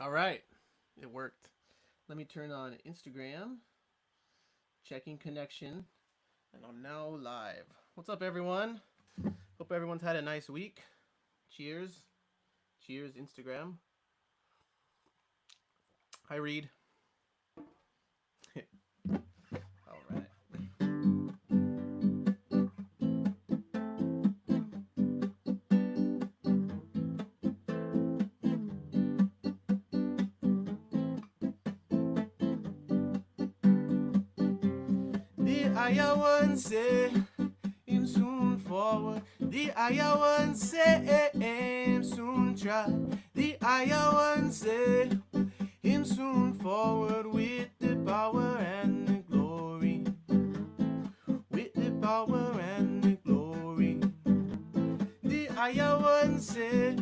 All right, it worked. Let me turn on Instagram, checking connection, and I'm now live. What's up, everyone? Hope everyone's had a nice week. Cheers. Cheers, Instagram. Hi, Reed. All right. The higher one say him soon forward. The higher one say him soon try. The higher one say him soon forward with the power and the glory. With the power and the glory. The higher one say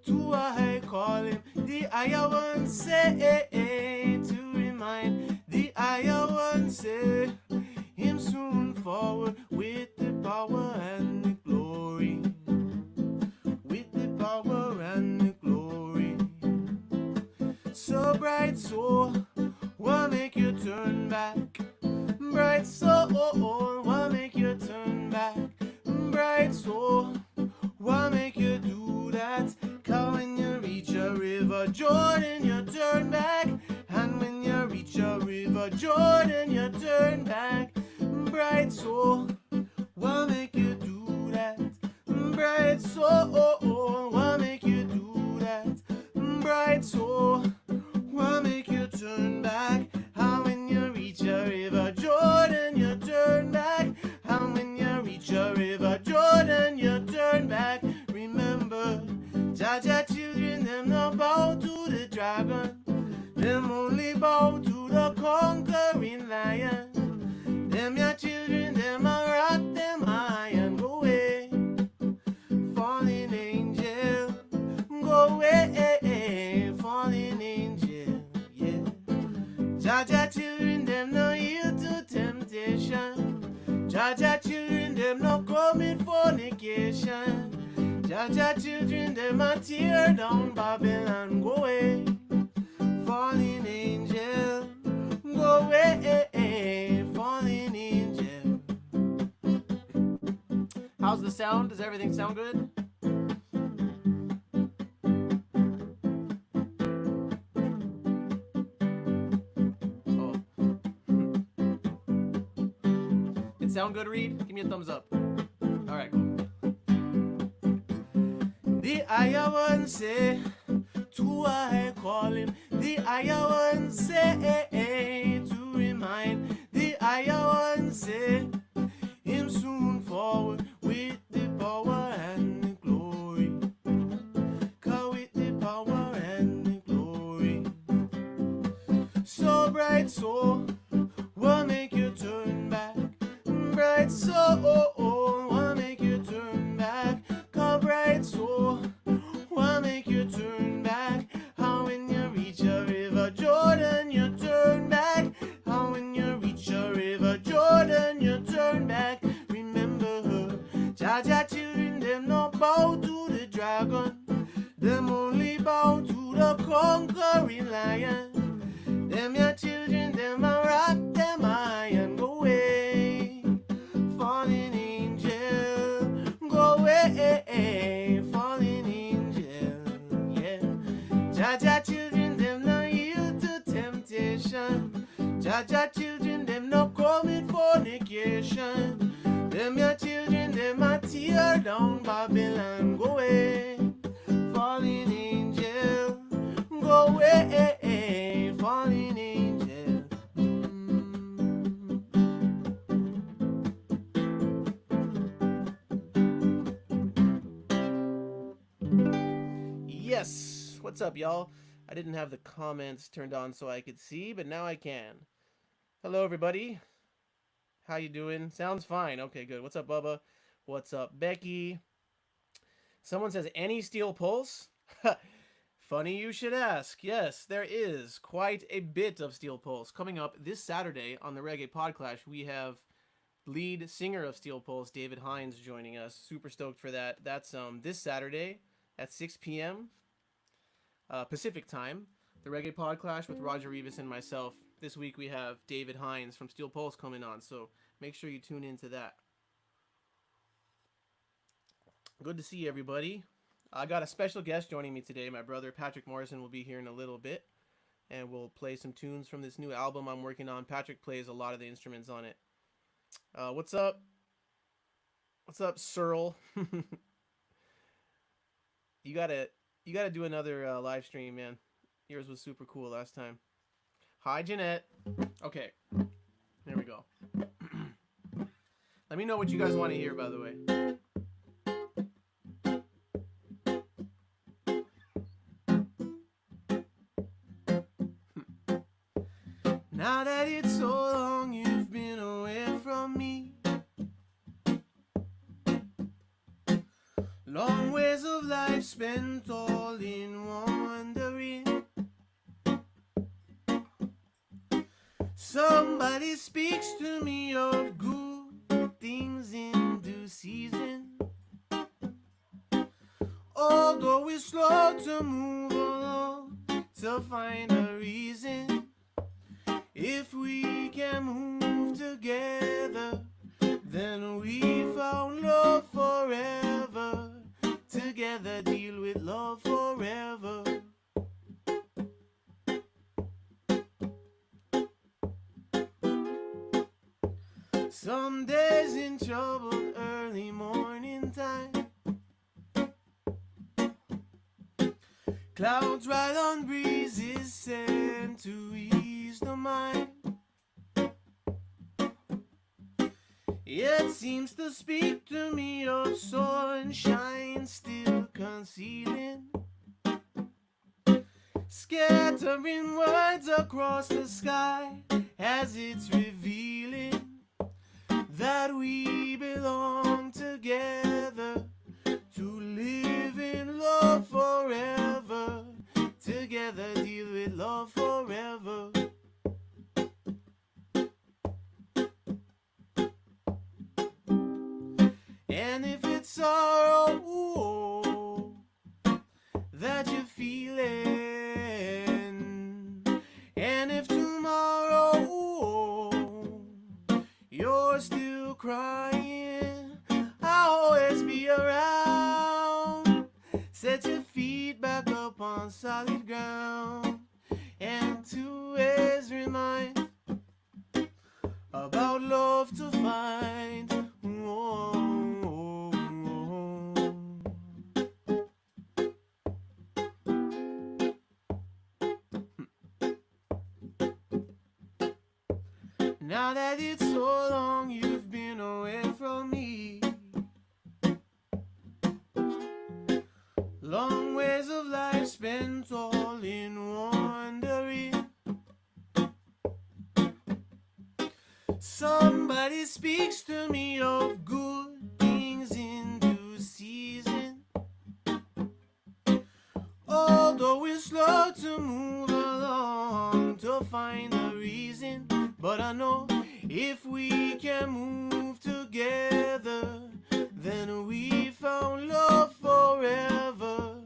to I call him. The higher one say to remind. The higher one say him soon forward with the power and the glory. With the power and the glory. So bright soul, what make you turn back? Bright soul, what make you turn back? Bright soul, what make you do that? Cause when you reach a river Jordan, you turn back. And when you reach a river Jordan, you turn back. Bright soul, what make you do that? Bright soul, what make you do that? Bright soul, what make you turn back? And when you reach a river Jordan, you turn back. And when you reach a river Jordan, you turn back. Remember, Jaja children, them no bow to the dragon. Them only bow to the conquering lion. Them your children, them a rock, them high and go away. Falling angel, go away. Falling angel, yeah. Jaja children, them no yield to temptation. Jaja children, them no commit fornication. Jaja children, them a tear down Babylon, go away. Falling angel, go away. Falling angel. How's the sound? Does everything sound good? Oh. It sound good, Reed? Give me a thumbs up. All right, cool. The higher one say, to I call him. The higher one say, to remind. The higher one say, him soon forward with the power and the glory. Cause with the power and the glory. So bright soul, what make you turn back? Bright soul, what make you turn back? Cause bright soul, what make you turn back? How when you reach a river Jordan, you turn back. How when you reach a river Jordan, you turn back. Remember her, Jaja children, them no bow to the dragon. Them only bow to the conquering lion. Them your children, them a rock, them high and go away. Falling angel, go away. Falling angel, yeah. Jaja children, them no yield to temptation. Jaja children, them no commit fornication. Them your children, them a tear down Babylon, go away. Falling angel, go away. Falling angel. Yes, what's up, y'all? I didn't have the comments turned on so I could see, but now I can. Hello, everybody. How you doing? Sounds fine. Okay, good. What's up, Bubba? What's up, Becky? Someone says, any steel pulse? Funny you should ask. Yes, there is quite a bit of steel pulse. Coming up this Saturday on the Reggae Podclash, we have lead singer of Steel Pulse, David Hines, joining us. Super stoked for that. That's this Saturday at 6 p.m. Pacific time. the Reggae Pod Clash with Roger Rivas and myself. This week we have David Hines from Steel Pulse coming on, so make sure you tune into that. Good to see everybody. I got a special guest joining me today. My brother Patrick Morrison will be here in a little bit, and we'll play some tunes from this new album I'm working on. Patrick plays a lot of the instruments on it. What's up? What's up, Searle? you gotta do another live stream, man. Yours was super cool last time. Hi, Jeanette. Okay, there we go. Let me know what you guys want to hear, by the way. Now that it's so long you've been away from me, long ways of life spent all in wandering. Somebody speaks to me of good things in due season, although we're slow to move along to find a reason. If we can move together, then we found love forever. Together deal with love forever. Some days in troubled early morning time, clouds ride on breezes sent to ease the mind. It seems to speak to me of sunshine still concealing, scattering words across the sky as it's revealing that we belong together to live in love forever. Together deal with love forever. And if it's sorrow that you're feeling, and if tomorrow you're still crying, I'll always be around. Set your feet back up on solid ground, and to always remind about love to find. Now that it's so long you've been away from me, long ways of life spent all in wandering. Somebody speaks to me of good things in due season, although we're slow to move along to find a reason. But I know if we can move together, then we found love forever.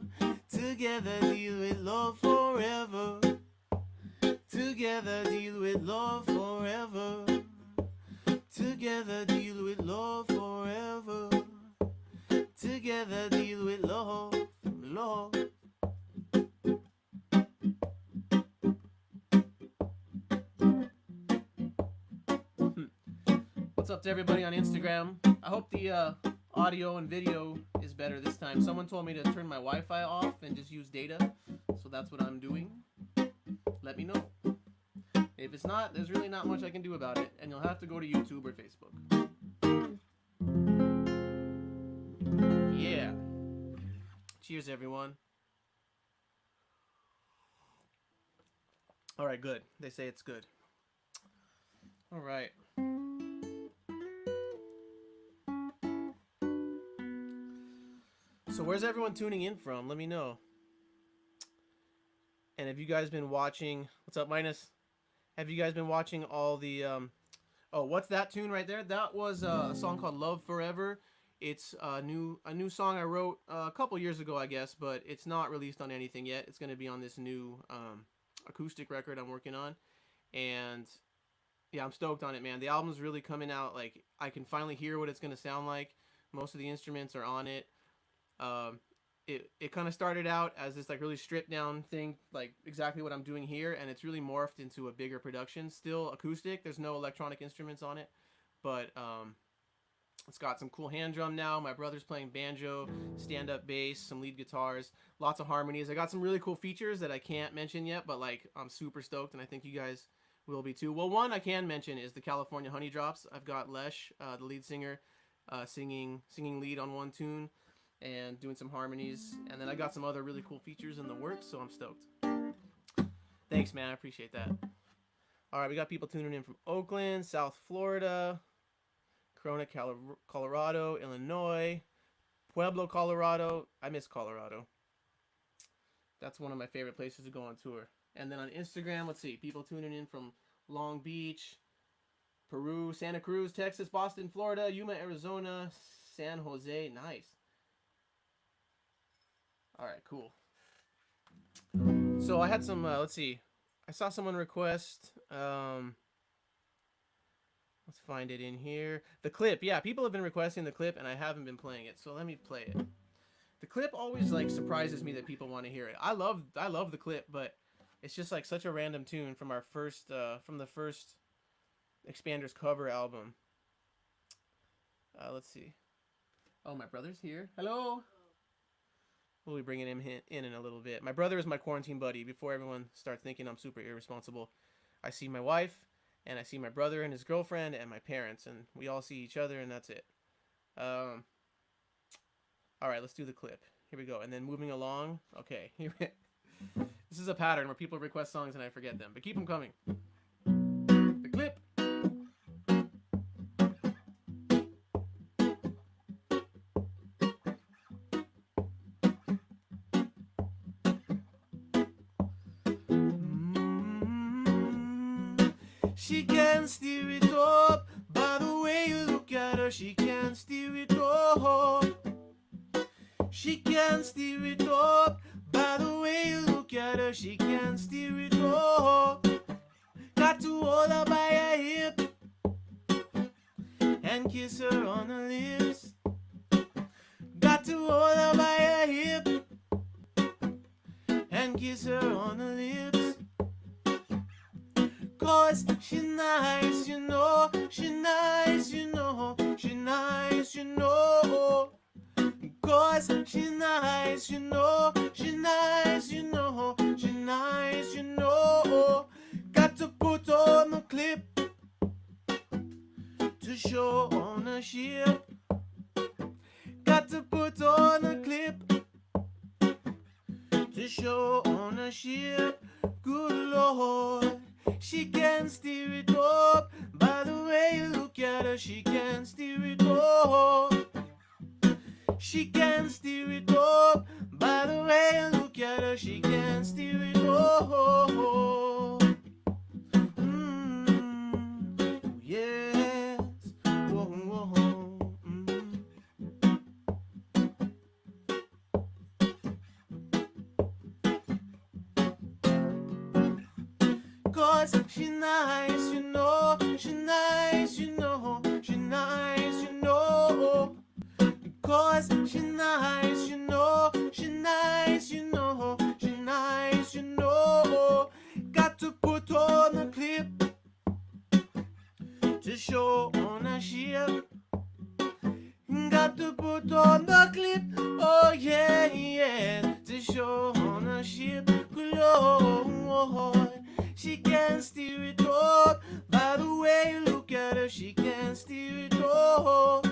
Together deal with love forever. Together deal with love forever. Together deal with love forever. Together deal with love, love. What's up to everybody on Instagram? I hope the audio and video is better this time. Someone told me to turn my Wi-Fi off and just use data, so that's what I'm doing. Let me know. If it's not, there's really not much I can do about it, and you'll have to go to YouTube or Facebook. Yeah. Cheers, everyone. All right, good. They say it's good. All right. So where's everyone tuning in from? Let me know. And have you guys been watching? What's up, Minus? Have you guys been watching all the oh, what's that tune right there? That was a song called Love Forever. It's a new song I wrote a couple years ago, I guess, but it's not released on anything yet. It's going to be on this new acoustic record I'm working on, and yeah, I'm stoked on it, man. The album's really coming out. Like, I can finally hear what it's gonna sound like. Most of the instruments are on it. Um, it kind of started out as this like really stripped down thing, like exactly what I'm doing here, and it's really morphed into a bigger production. Still acoustic. There's no electronic instruments on it, but it's got some cool hand drum now. My brother's playing banjo, stand-up bass, some lead guitars, lots of harmonies. I got some really cool features that I can't mention yet, but like I'm super stoked, and I think you guys will be too. Well, one I can mention is the California Honey Drops. I've got Lesh, the lead singer, singing lead on one tune and doing some harmonies, and then I got some other really cool features in the works, so I'm stoked. Thanks, man. I appreciate that. All right, we got people tuning in from Oakland, South Florida, Corona, Colorado, Illinois, Pueblo, Colorado. I miss Colorado. That's one of my favorite places to go on tour. And then on Instagram, let's see, people tuning in from Long Beach, Peru, Santa Cruz, Texas, Boston, Florida, Yuma, Arizona, San Jose. Nice. All right, cool. So I had some, let's see. I saw someone request, let's find it in here. The clip, yeah, people have been requesting the clip, and I haven't been playing it, so let me play it. The clip always, like, surprises me that people want to hear it. I love the clip, but it's just, like, such a random tune from our first, from the first Expanders cover album. Let's see. Oh, my brother's here. Hello. We'll be bringing him in a little bit. My brother is my quarantine buddy. Before everyone starts thinking I'm super irresponsible, I see my wife, and I see my brother and his girlfriend, and my parents, and we all see each other, and that's it. All right, let's do the clip. Here we go. And then moving along. Okay. This is a pattern where people request songs and I forget them, but keep them coming. The clip. She can steer it up by the way you look at her. She can steer it up. She can steer it up by the way you look at her. She can steer it up. Got to hold her by her hip and kiss her on the lips. Got to hold her by her hip and kiss her on the lips. Cause she nice, you know. She nice, you know. She nice, you know. Cause she nice, you know. She nice, you know. She nice, you know. Got to put on the clip to show ownership. Got to put on the clip to show ownership. Good Lord. She can steer it up by the way you look at her. She can steer it up. She can steer it up by the way you look at her. She can steer it up. Yes. Whoa, whoa. Cause she nice, you know. She nice, you know. She nice, you know. Cause she nice, you know. She nice, you know. She nice, you know. Got to put on the clip to show ownership. Got to put on the clip, oh yeah, yeah, to show ownership. Lord, she can steer it up by the way you look at her. She can steer it up.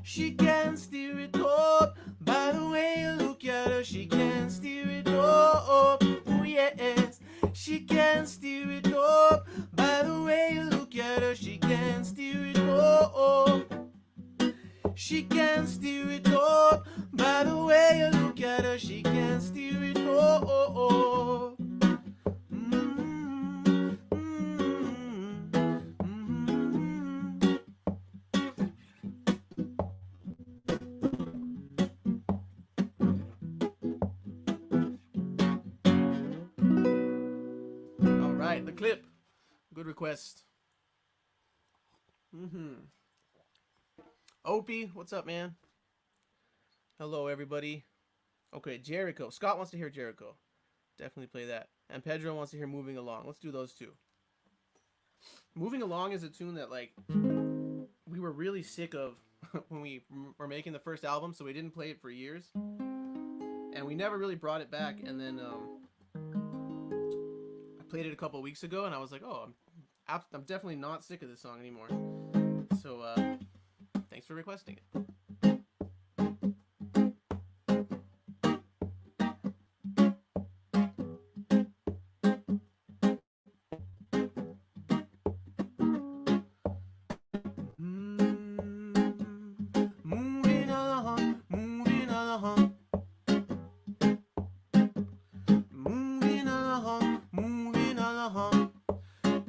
She can steer it up by the way you look at her. She can steer it up. Oh yes, she can steer it up by the way you look at her. She can steer it up. She can steer it up by the way you look at her. She can steer it up. Clip. Good request. Opie, what's up, man? Hello, everybody. Okay, Jericho. Scott wants to hear Jericho. Definitely play that. And Pedro wants to hear Moving Along. Let's do those two. Moving Along is a tune that, like, we were really sick of when we were making the first album, so we didn't play it for years. And we never really brought it back. And then I played it a couple weeks ago, and I was like, oh, I'm definitely not sick of this song anymore. So, thanks for requesting it.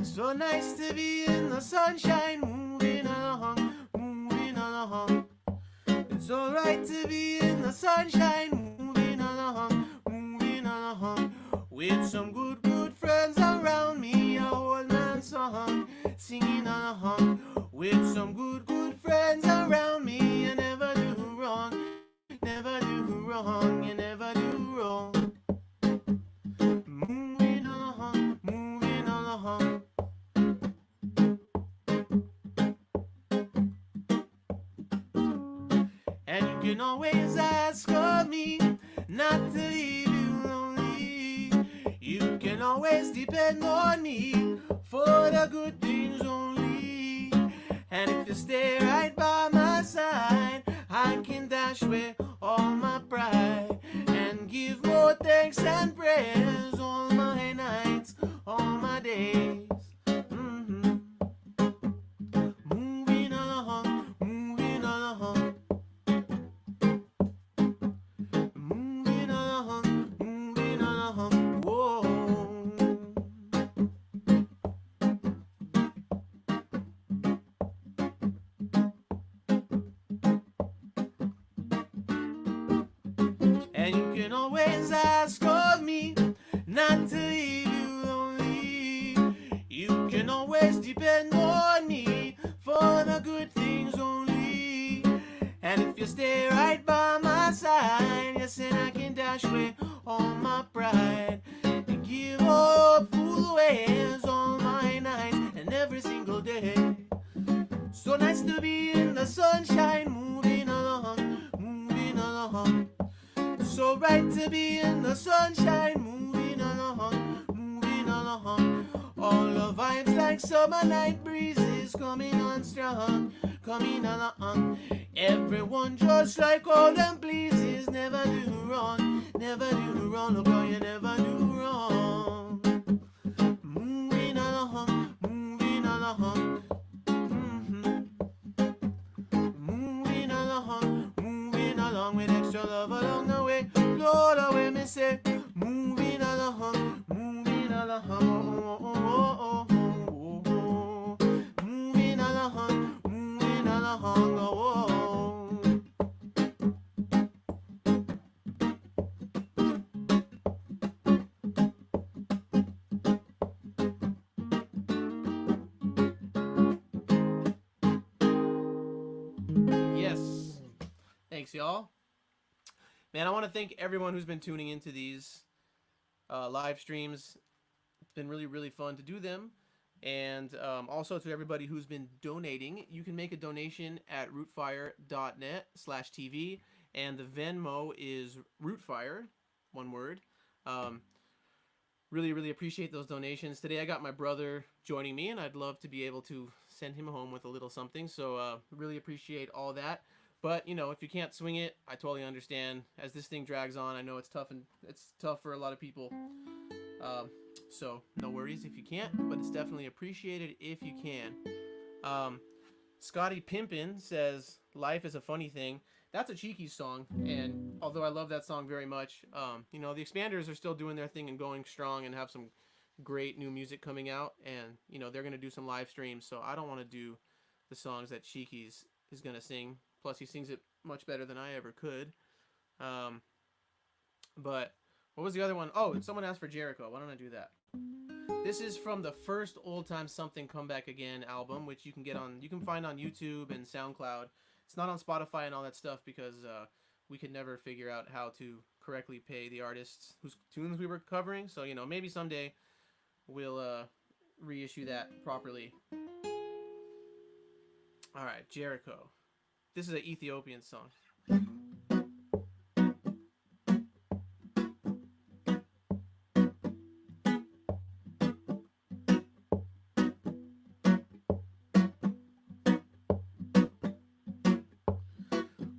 So nice to be in the sunshine, moving along, moving along. It's alright to be in the sunshine, moving along, moving along. With some good friends around me, a old man song, singing along. With some good friends around me, you never do wrong, never do wrong, you never do wrong. Moving along, moving along. And you can always ask of me not to leave you lonely. You can always depend on me for the good things only. And if you stay right by my side, I can dash away all my pride and give more thanks and prayers all my nights, all my days. Moving along, moving along. Moving along, moving along, whoa. And you can always ask of me not to leave you lonely. You can always depend on me for the good things only. And if you stay right by my side, yes, and I can dash away all my pride and give up fool ways all my nights and every single day. So nice to be in the sunshine, moving along, moving along. So right to be in the sunshine, moving along, moving along. All the vibes like summer night breezes coming on strong, coming along. Everyone just like all them pleases, never do wrong, never do wrong, no girl, you never do wrong. Moving along, moving along. Moving along, moving along with extra love along the way. Lord, away me say, moving along, moving along. Moving along, moving along. Yes. Thanks, y'all. Man, I want to thank everyone who's been tuning into these live streams. It's been really, really fun to do them. And also to everybody who's been donating. You can make a donation at rootfire.net/TV. And the Venmo is Rootfire, one word. Really, really appreciate those donations. Today I got my brother joining me, and I'd love to be able to send him home with a little something. So really appreciate all that. But, you know, if you can't swing it, I totally understand. As this thing drags on, I know it's tough, and it's tough for a lot of people. So no worries if you can't, but it's definitely appreciated if you can. Scotty Pimpin says, "Life is a funny thing." That's a Cheeky song, and although I love that song very much, you know, the Expanders are still doing their thing and going strong and have some great new music coming out, and, you know, they're going to do some live streams, so I don't want to do the songs that Cheeky's is going to sing. Plus, he sings it much better than I ever could. But what was the other one? Oh, someone asked for Jericho. Why don't I do that? This is from the first Old Time Something Come Back Again album, which you can find on YouTube and SoundCloud. It's not on Spotify and all that stuff because we could never figure out how to correctly pay the artists whose tunes we were covering. So maybe someday we'll reissue that properly. All right, Jericho. This is an Ethiopian song.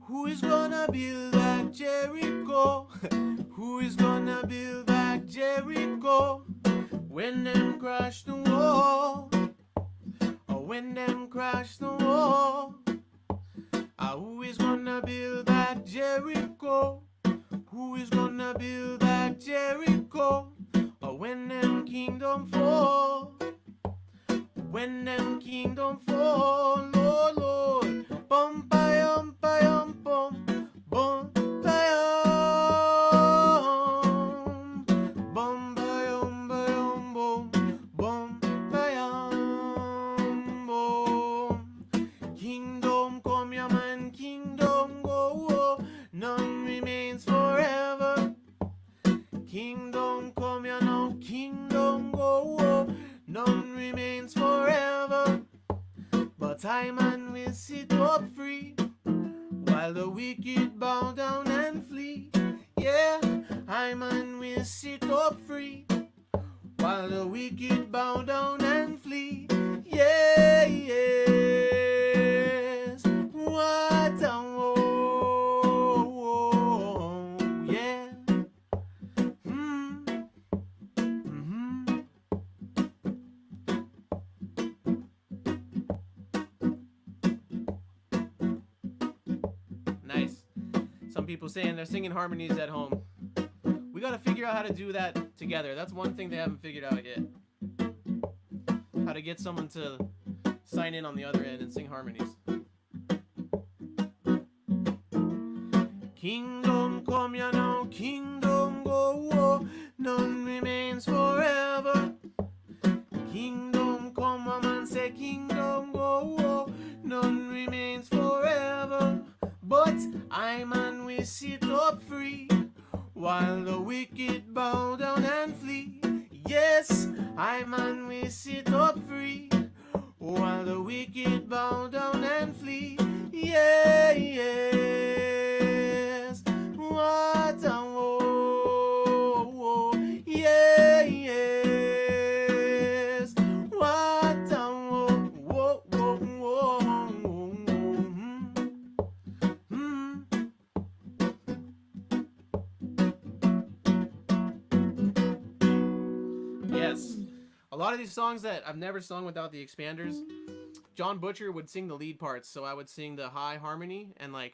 Who is gonna build like Jericho? Who is gonna build like Jericho? When them crash the wall, or when them crash the wall. Who is gonna build like Jericho? Who is gonna build like Jericho? Or when them kingdom fall, when them kingdom fall, oh Lord. Bum ba bum bum bum ba bum bum bum bum bum. Kingdom come, yeah man, kingdom go, oh. None remains forever. Kingdom come, yeah now, kingdom go, oh. None remains forever. But I man will sit up free, while the wicked bow down and flee. Yeah, I man will sit up free, while the wicked bow down and flee. Yeah, yes. What a woe, yeah. Nice. Some people saying they're singing harmonies at home. We gotta figure out how to do that together. That's one thing they haven't figured out yet. How to get someone to sign in on the other end and sing harmonies. Kingdom come, ya now, kingdom go, oh. None remains forever. Kingdom come, a man say kingdom go, oh. None remains forever. But I man we sit up free, while the wicked bow down and flee. Yes, I man we sit up free, while the wicked bow down and flee. Yeah, yes. What a woe. Yeah, yes. What a woe. Whoa, whoa, whoa. Yes. A lot of these songs that I've never sung without the expanders, John Butcher would sing the lead parts, so I would sing the high harmony, and I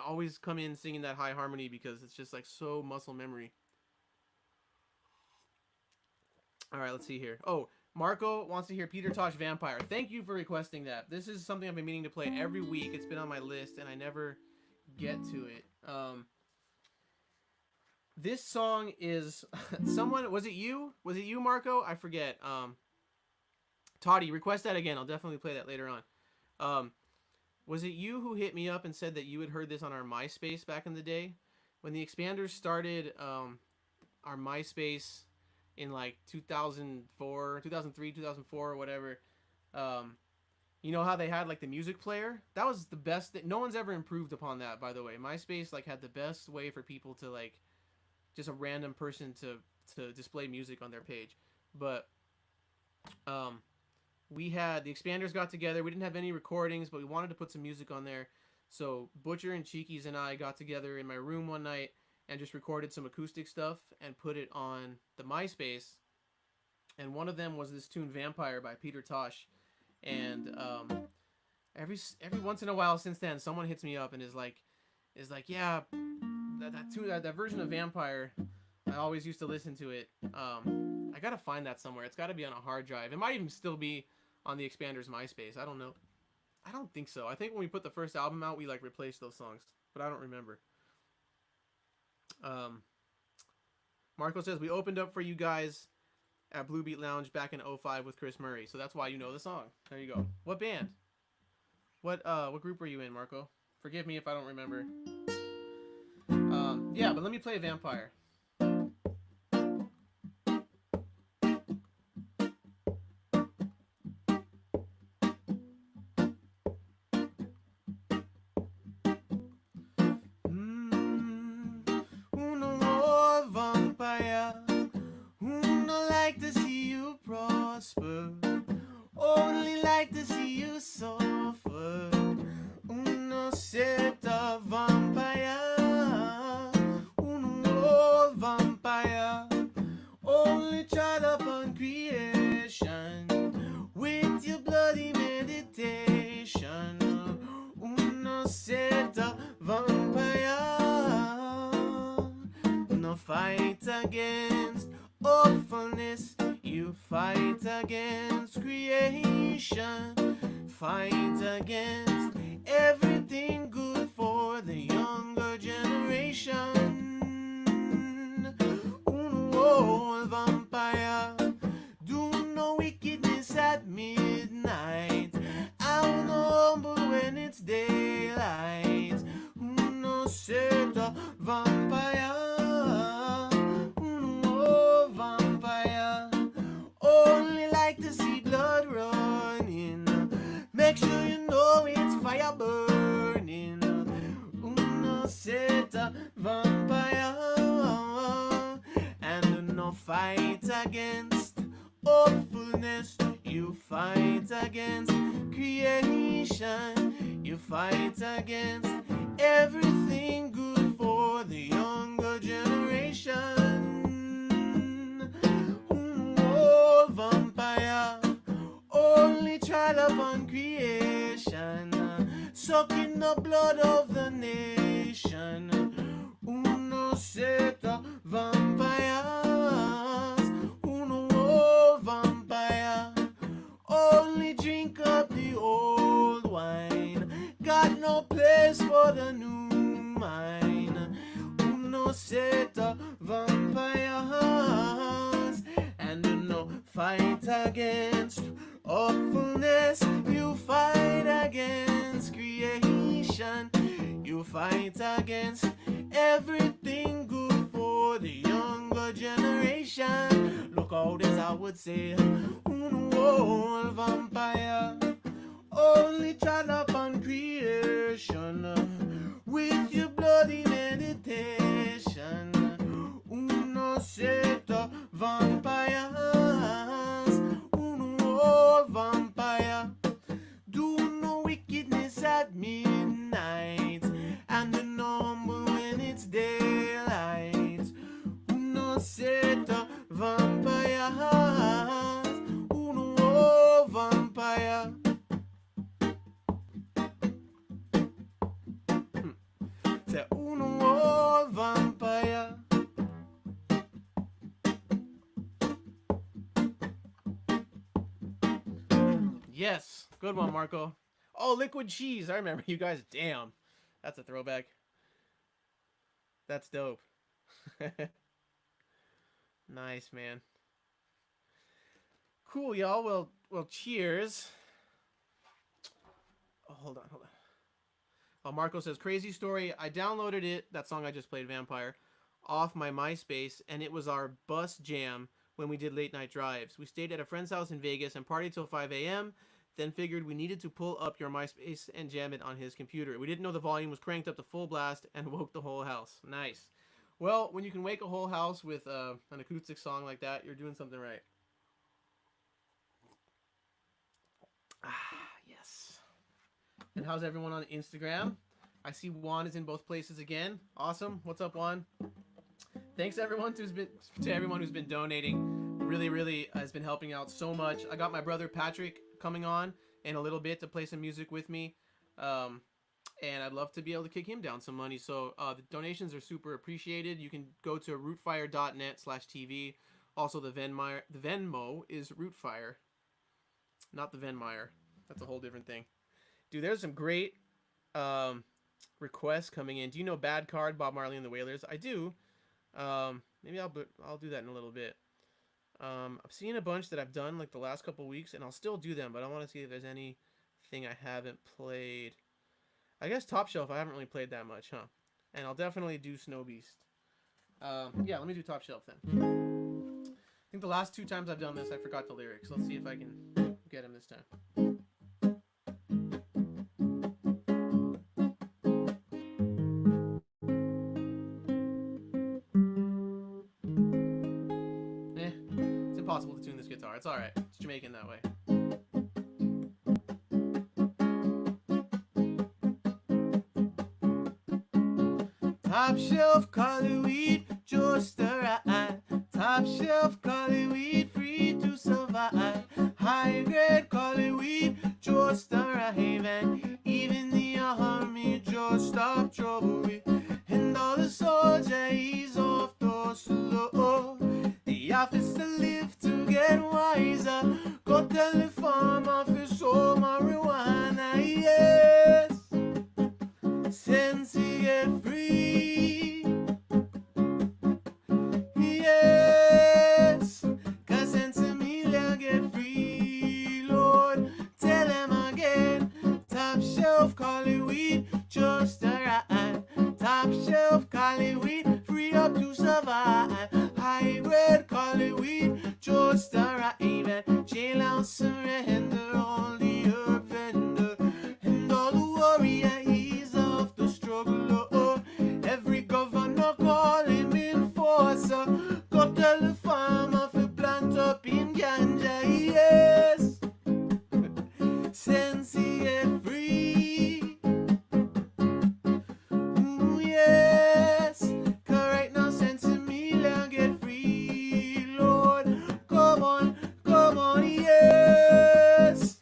always come in singing that high harmony because it's just so muscle memory. All right, let's see here. Oh, Marco wants to hear Peter Tosh Vampire. Thank you for requesting that. This is something I've been meaning to play every week. It's been on my list, and I never get to it. This song is someone. Was it you? Was it you, Marco? I forget. Toddy, request that again. I'll definitely play that later on. Was it you who hit me up and said that you had heard this on our MySpace back in the day? When the expanders started our MySpace in 2004, 2003, 2004, or whatever, you know how they had the music player? That was the best. No one's ever improved upon that, by the way. MySpace had the best way for people to just a random person to display music on their page. But we had the expanders got together. We didn't have any recordings, but we wanted to put some music on there. So Butcher and Cheekies and I got together in my room one night and just recorded some acoustic stuff and put it on the MySpace. And one of them was this tune Vampire by Peter Tosh. And every once in a while since then, someone hits me up and is like, yeah, that version of Vampire, I always used to listen to it. I gotta find that somewhere. It's gotta be on a hard drive. It might even still be on the Expander's MySpace. I don't know. I don't think so. I think when we put the first album out, we replaced those songs, but I don't remember. Marco says we opened up for you guys at Blue Beat Lounge back in '05 with Chris Murray. So that's why you know the song. There you go. What band? What group were you in, Marco? Forgive me if I don't remember. Yeah, but let me play Vampire. Who no more vampire? Who no like to see you prosper? Only like to see you suffer. Uno set of vampire. Uno more vampire. Only tried upon creation with your bloody meditation. Uno set of vampire. No fight against awfulness. You fight against creation. Fight against everything good for the younger generation. Uno vampire. Do no wickedness at midnight. I'm humble when it's daylight. Uno set a vampire. Uno vampire. Only like to see blood running. Make sure you know it's fire burning. Uno set a vampire. And no fight against hopefulness. You fight against creation. You fight against everything good for the younger generation. Oh, vampire, only tried upon creation, sucking the blood of the nation. Uno set of vampires. Uno vampire, only drink up the old wine. Got no place for the new mine. Uno set of vampires. And no fight against awfulness. You fight against creation. You fight against everything good for the younger generation. Look out, as I would say, uno vampire. Only tried upon creation with your bloody meditation. Uno set of vampires. Uno vampire. Do no wickedness at midnight, and the number when it's daylight. Uno set of vampires. Uno vampire. Say uno vampire. Yes, good one, Marco. Oh, Liquid Cheese. I remember you guys. Damn, that's a throwback. That's dope. Nice, man. Cool, y'all. Well, cheers. Oh, hold on. Oh, Marco says, crazy story. I downloaded it, that song I just played, Vampire, off my MySpace, and it was our bus jam when we did late night drives. We stayed at a friend's house in Vegas and partied till 5 a.m., then figured we needed to pull up your MySpace and jam it on his computer. We didn't know the volume was cranked up to full blast and woke the whole house. Nice. Well, when you can wake a whole house with an acoustic song like that, you're doing something right. Yes. And how's everyone on Instagram? I see Juan is in both places again. Awesome. What's up, Juan? Thanks to everyone who's been donating. Really has been helping out so much. I got my brother Patrick coming on in a little bit to play some music with me. And I'd love to be able to kick him down some money. So the donations are super appreciated. You can go to rootfire.net/TV. Also, the Venmo is Rootfire, not the Venmire. That's a whole different thing. Dude, there's some great requests coming in. Do you know Bad Card, Bob Marley and the Wailers? I do. Maybe I'll do that in a little bit. I've seen a bunch that I've done like the last couple weeks, and I'll still do them, but I want to see if there's anything I haven't played. I guess Top Shelf I haven't really played that much, huh? And I'll definitely do Snow Beast. Yeah, let me do Top Shelf then. I think the last 2 times I've done this, I forgot the lyrics. Let's see if I can get them this time. It's impossible to tune this guitar. It's alright. It's Jamaican that way. Top shelf collie weed, just a right. Top shelf collie weed, free to survive. High grade collie weed, just a right. And even the army just stop trouble with. And all the soldiers off the slow. The officer live to get wiser. Go tell the farm office, oh marijuana, yes. Since he get free, yes. Cause since Emilia get free, Lord, tell him again. Top shelf collie weed, just a right. Top shelf collie weed, free up to survive. High grade collie weed, just a right. Even jail out surrender all the herb vendor and all the warrior. Every governor call him enforcer. Go tell the farmer fi plant up in ganja, yes. Since he get free, ooh, yes. Cause right now since Emilia get free, Lord, come on, yes.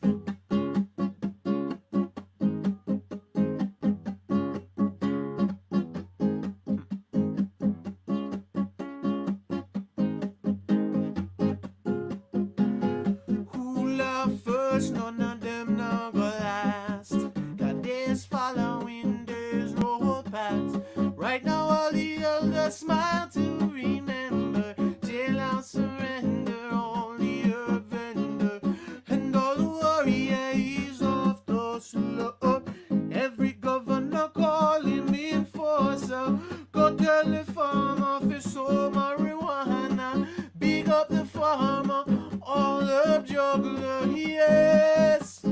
None of them now go last. Got days following days roll past. Right now all the elders smile to remember. Jailhouse surrender, all the herb vendor and all the warriors off the slope. Every governor call him enforcer. Go tell the farm office, oh marijuana. Big up the farmer, all the juggler, yes.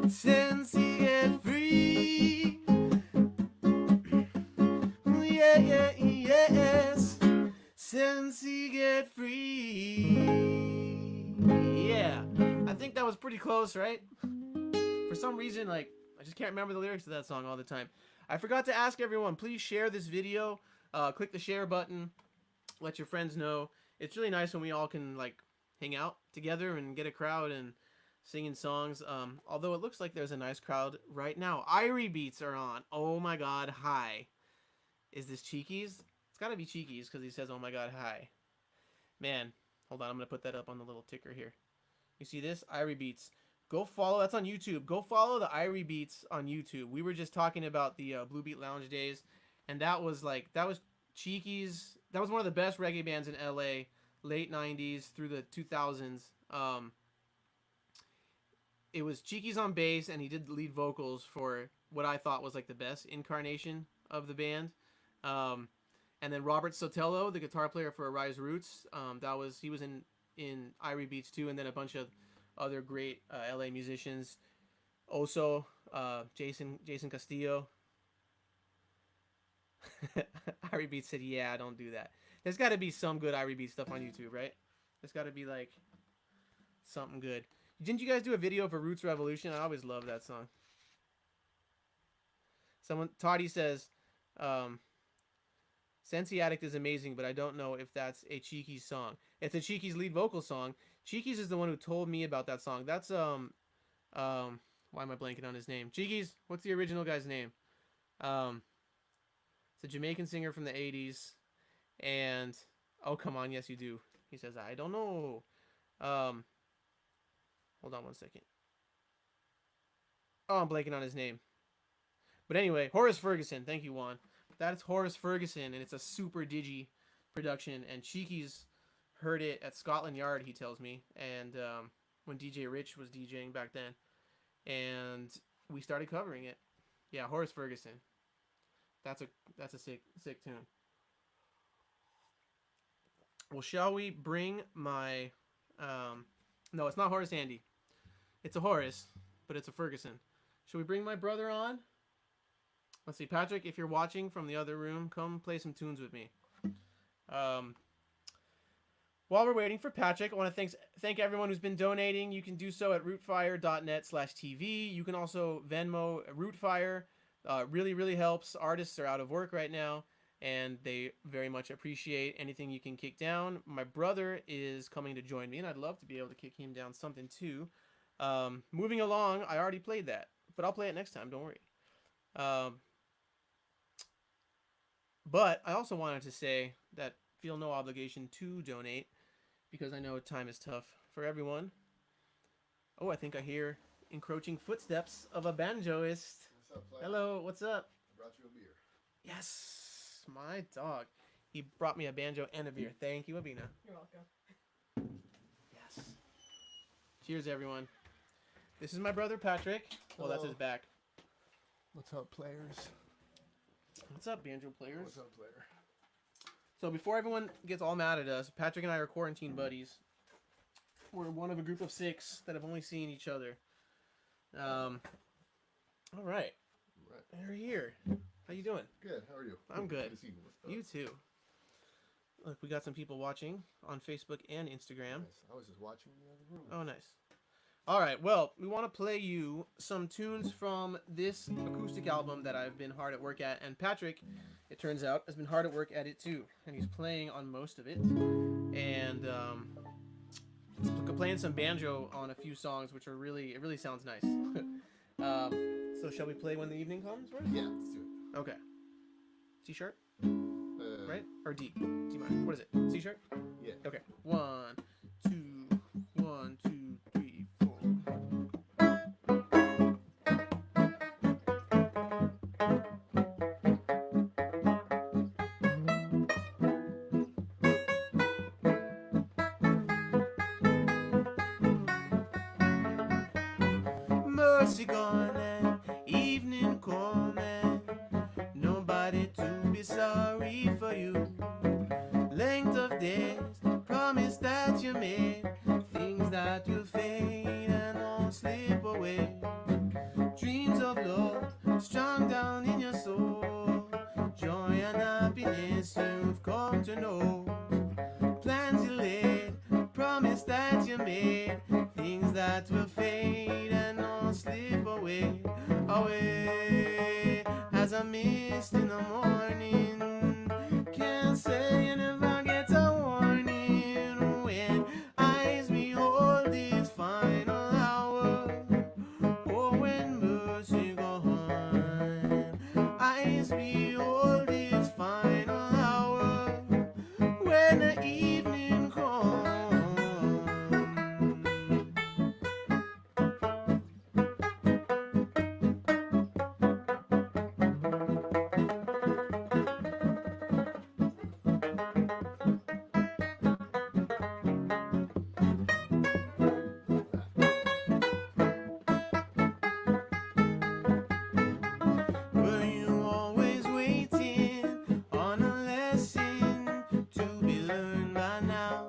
Since he get free, yes. Since he get free, yeah. I think that was pretty close, right? For some reason, like, I just can't remember the lyrics to that song all the time. I forgot to ask everyone, please share this video. Click the share button. Let your friends know. It's really nice when we all can, like, hang out together and get a crowd and singing songs. Although it looks like there's a nice crowd right now. Irie beats are on. Oh my god, hi. Is this Cheekies? It's gotta be Cheekies because he says, oh my god, hi. Man, hold on, I'm gonna put that up on the little ticker here. You see this? Irie beats. Go follow, that's on YouTube. Go follow the Irie beats on YouTube. We were just talking about the Blue Beat Lounge days, and that was Cheekies. That was one of the best reggae bands in LA, late 90s through the 2000s. It was Cheekies on bass, and he did lead vocals for what I thought was like the best incarnation of the band. And then Robert Sotelo, the guitar player for Arise Roots, he was in Irie Beats too, and then a bunch of other great LA musicians. Also, Jason Castillo. Irie Beats said, yeah, don't do that. There's got to be some good Irie Beats stuff on YouTube, right? There's got to be like something good. Didn't you guys do a video for Roots Revolution? I always love that song. Toddy says, Sensi Addict is amazing, but I don't know if that's a Cheeky's song. It's a Cheeky's lead vocal song. Cheeky's is the one who told me about that song. That's, why am I blanking on his name? Cheeky's, what's the original guy's name? It's a Jamaican singer from the 80s. And, oh, come on, yes, you do. He says, I don't know. Hold on one second. Oh, I'm blanking on his name. But anyway, Horace Ferguson. Thank you, Juan. That's Horace Ferguson, and it's a super digi production. And Cheeky's heard it at Scotland Yard, he tells me, and when DJ Rich was DJing back then, and we started covering it. Yeah, Horace Ferguson. That's a sick tune. Well, shall we bring my no, it's not Horace Andy. It's a Horace, but it's a Ferguson. Should we bring my brother on? Let's see, Patrick, if you're watching from the other room, come play some tunes with me. While we're waiting for Patrick, I want to thank everyone who's been donating. You can do so at rootfire.net/TV. You can also Venmo Rootfire. Really, really helps. Artists are out of work right now, and they very much appreciate anything you can kick down. My brother is coming to join me, and I'd love to be able to kick him down something too. Moving along, I already played that, but I'll play it next time. Don't worry. But I also wanted to say that feel no obligation to donate, because I know time is tough for everyone. Oh, I think I hear encroaching footsteps of a banjoist. What's up, player? Hello, what's up? I brought you a beer. Yes, my dog. He brought me a banjo and a beer. Thank you, Abina. You're welcome. Yes. Cheers, everyone. This is my brother, Patrick. Well, that's Hello. his back. What's up, players? What's up, banjo players? What's up, player? So before everyone gets all mad at us, Patrick and I are quarantine buddies. We're one of a group of 6 that have only seen each other. All right. Right. You're here. How you doing? Good. How are you? I'm good. to see you. You too. Look, we got some people watching on Facebook and Instagram. Nice. I was just watching the other room. Oh, nice. All right. Well, we want to play you some tunes from this acoustic album that I've been hard at work at, and Patrick, it turns out, has been hard at work at it too, and he's playing on most of it, and playing some banjo on a few songs, which are it really sounds nice. So shall we play When the Evening Comes first? Yeah, let's do it. Okay. C sharp, right? Or D? D minor. What is it? C sharp? Yeah. Okay. 1, 2, 1, 2, 3, 4. Mercy gone and evening coming. Nobody to be sorry for you. Length of days, promise that you made. Things that will fade and all slip away. Dreams of love strung down in your soul. Joy and happiness you've come to know. Plans you laid, promise that you made. Things that will fade and all slip away. Away as a mist in the morning. Can't say you never get a warning. When eyes behold this final hour. Oh, when mercy gone. Eyes behold this final hour. When the evening comes. Were you always waiting on a lesson to be learned by now?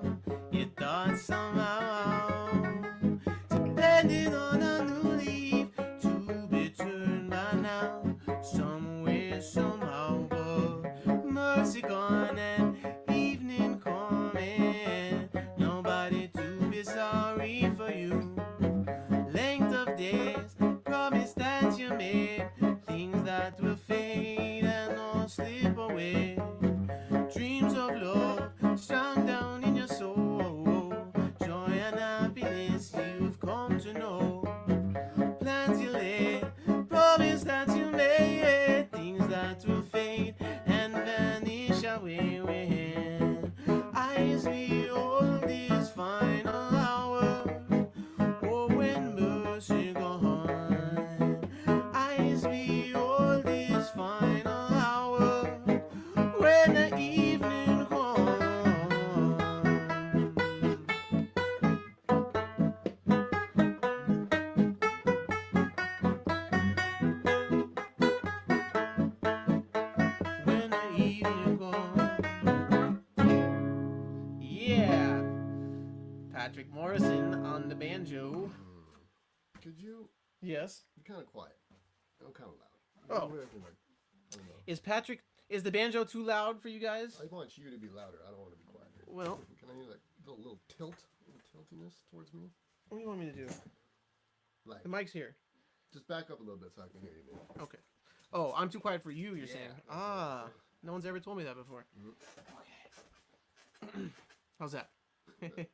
You thought somehow depending on a new leaf to be turned by now. Somewhere, somehow, but mercy gone and evening coming. Nobody to be sorry for you. Length of days, promise that you made. Things that will fade and all slip away. Dreams of love strung down in your soul. Joy and happiness you've come to know. Plans you laid, promise that you made. Things that will fade and vanish away. When eyes behold this final hour. Oh, when mercy gone. Eyes behold this final hour. When the evening comes. Patrick Morrison on the banjo. Could you? Yes. You're kind of quiet. I'm kind of loud. Oh. Like, I don't know. Is the banjo too loud for you guys? I want you to be louder. I don't want to be quieter. Well. Can I hear like a little tiltiness towards me? What do you want me to do? Like, The mic's here. just back up a little bit so I can hear you, man. Okay. Oh, I'm too quiet for you, you're saying. That's what I'm saying. No one's ever told me that before. Okay. How's that? That's better.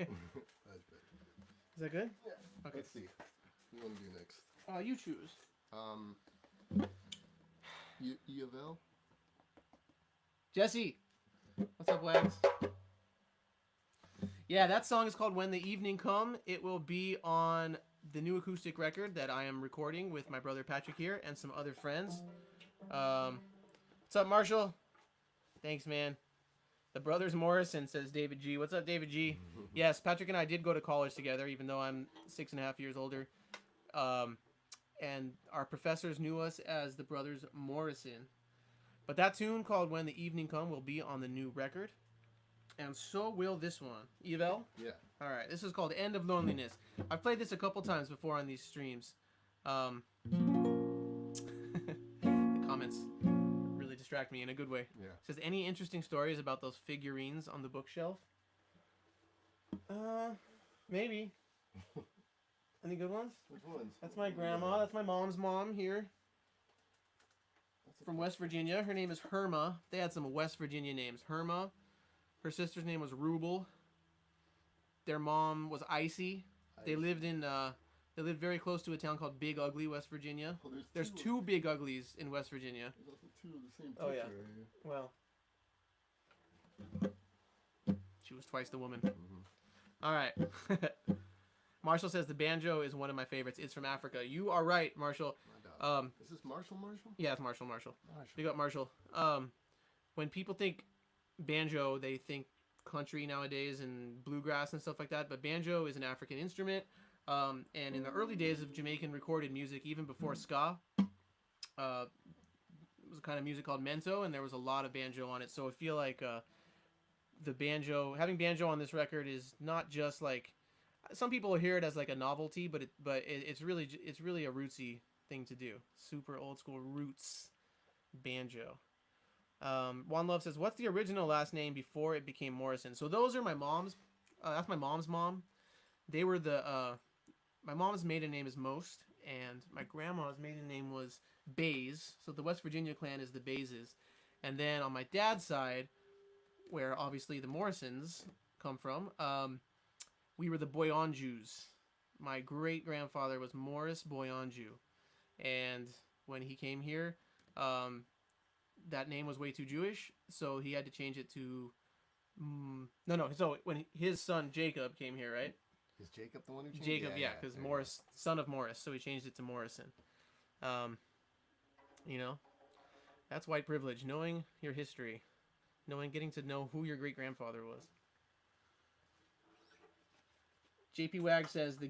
Is that good? Yeah. Okay. Let's see. What do you want to do next? You choose. E of L? Jesse! What's up, Wags? Yeah, that song is called When the Evening Come. It will be on the new acoustic record that I am recording with my brother Patrick here and some other friends. What's up, Marshall? Thanks, man. The Brothers Morrison, says David G. What's up, David G? Yes, Patrick and I did go to college together, even though I'm 6.5 years older. And our professors knew us as the Brothers Morrison. But that tune called When the Evening Come will be on the new record. And so will this one. Evel? Yeah. All right, this is called End of Loneliness. I've played this a couple times before on these streams. The comments really distract me in a good way. Yeah. It says, any interesting stories about those figurines on the bookshelf? Maybe. Any good ones? Which ones? That's my grandma. That's my mom's mom here. From West Virginia. Her name is Herma. They had some West Virginia names. Herma. Her sister's name was Ruble. Their mom was Icy. They lived very close to a town called Big Ugly, West Virginia. Well, There's two Big Uglies in West Virginia. There's also two of the same picture. Oh, yeah. Right Well. She was twice the woman. All right. Marshall says the banjo is one of my favorites. It's from Africa. You are right, Marshall. Is this Marshall? Yeah, it's Marshall. Big up, Marshall. When people think banjo, they think country nowadays and bluegrass and stuff like that. But banjo is an African instrument. And in the early days of Jamaican recorded music, even before ska, it was a kind of music called mento, and there was a lot of banjo on it. So I feel like having banjo on this record is not just like, some people will hear it as like a novelty, but it's really a rootsy thing to do. Super old school roots banjo. Juan Love says, what's the original last name before it became Morrison? So those are my mom's. That's my mom's mom. They were my mom's maiden name is Most, and my grandma's maiden name was Bays. So the West Virginia clan is the Bayses. And then on my dad's side, where obviously the Morrisons come from, we were the Boyanjus. My great-grandfather was Morris Boyanju. And when he came here, that name was way too Jewish, so he had to change it to... So when his son Jacob came here, right? Is Jacob the one who changed? Jacob, yeah, because Morris, son of Morris, so he changed it to Morrison. That's white privilege, knowing your history, getting to know who your great-grandfather was. JP Wag says, the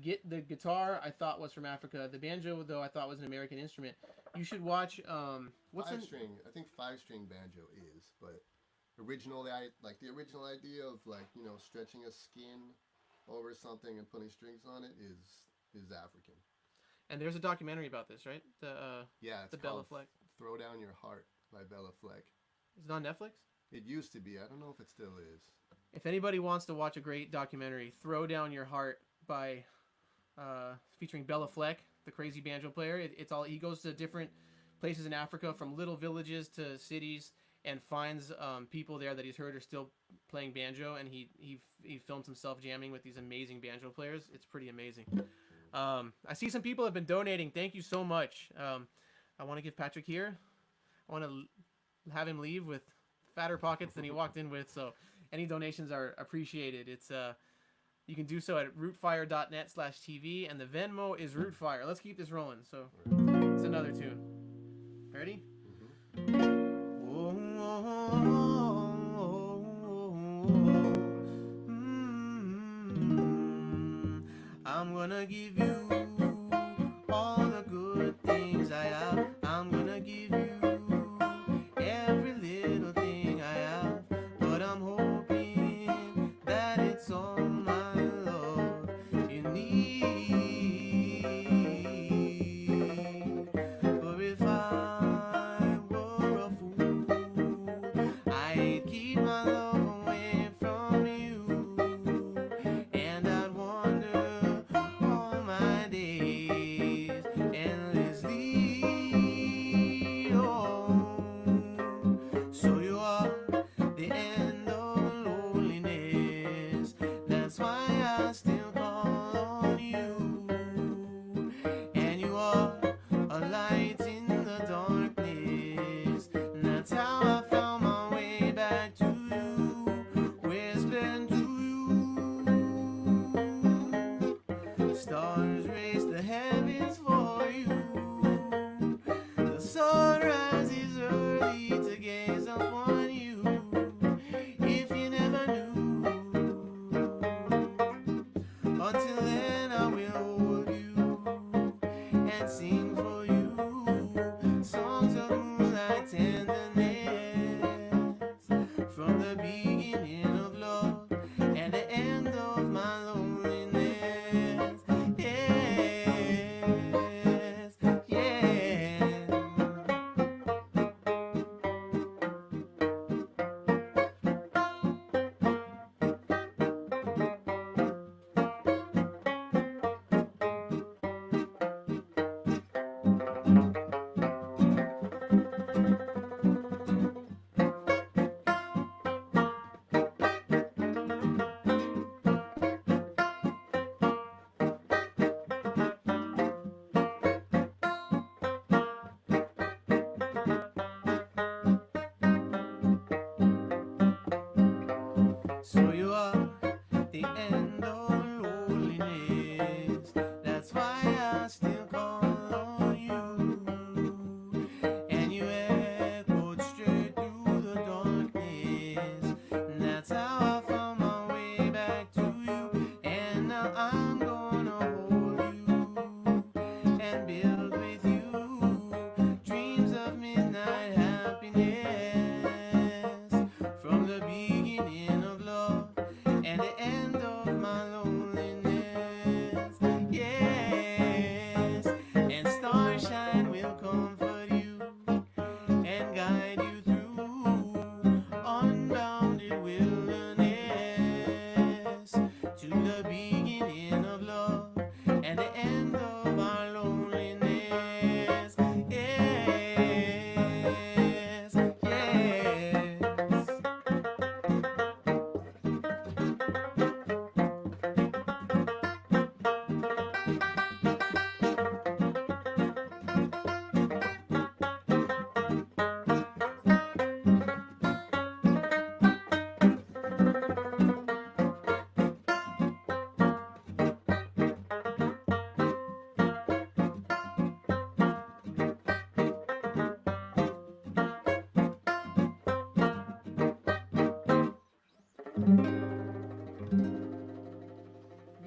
guitar I thought was from Africa. The banjo, though, I thought was an American instrument. You should watch, I think 5-string banjo is, but the original idea of stretching a skin over something and putting strings on it is African. And there's a documentary about this, right? It's Bella called Fleck. Throw Down Your Heart by Bella Fleck. Is it on Netflix? It used to be. I don't know if it still is. If anybody wants to watch a great documentary, Throw Down Your Heart by featuring Bella Fleck, the crazy banjo player. He goes to different places in Africa, from little villages to cities, and finds people there that he's heard are still playing banjo, and he films himself jamming with these amazing banjo players. It's pretty amazing. I see some people have been donating. Thank you so much. I want to give Patrick here. I want to have him leave with fatter pockets than he walked in with. So any donations are appreciated. It's you can do so at rootfire.net/TV, and the Venmo is Rootfire. Let's keep this rolling. So it's another tune. Ready? I'm gonna give you all the good things I have. I'm gonna give you every little thing I have. But I'm hoping that it's all my love.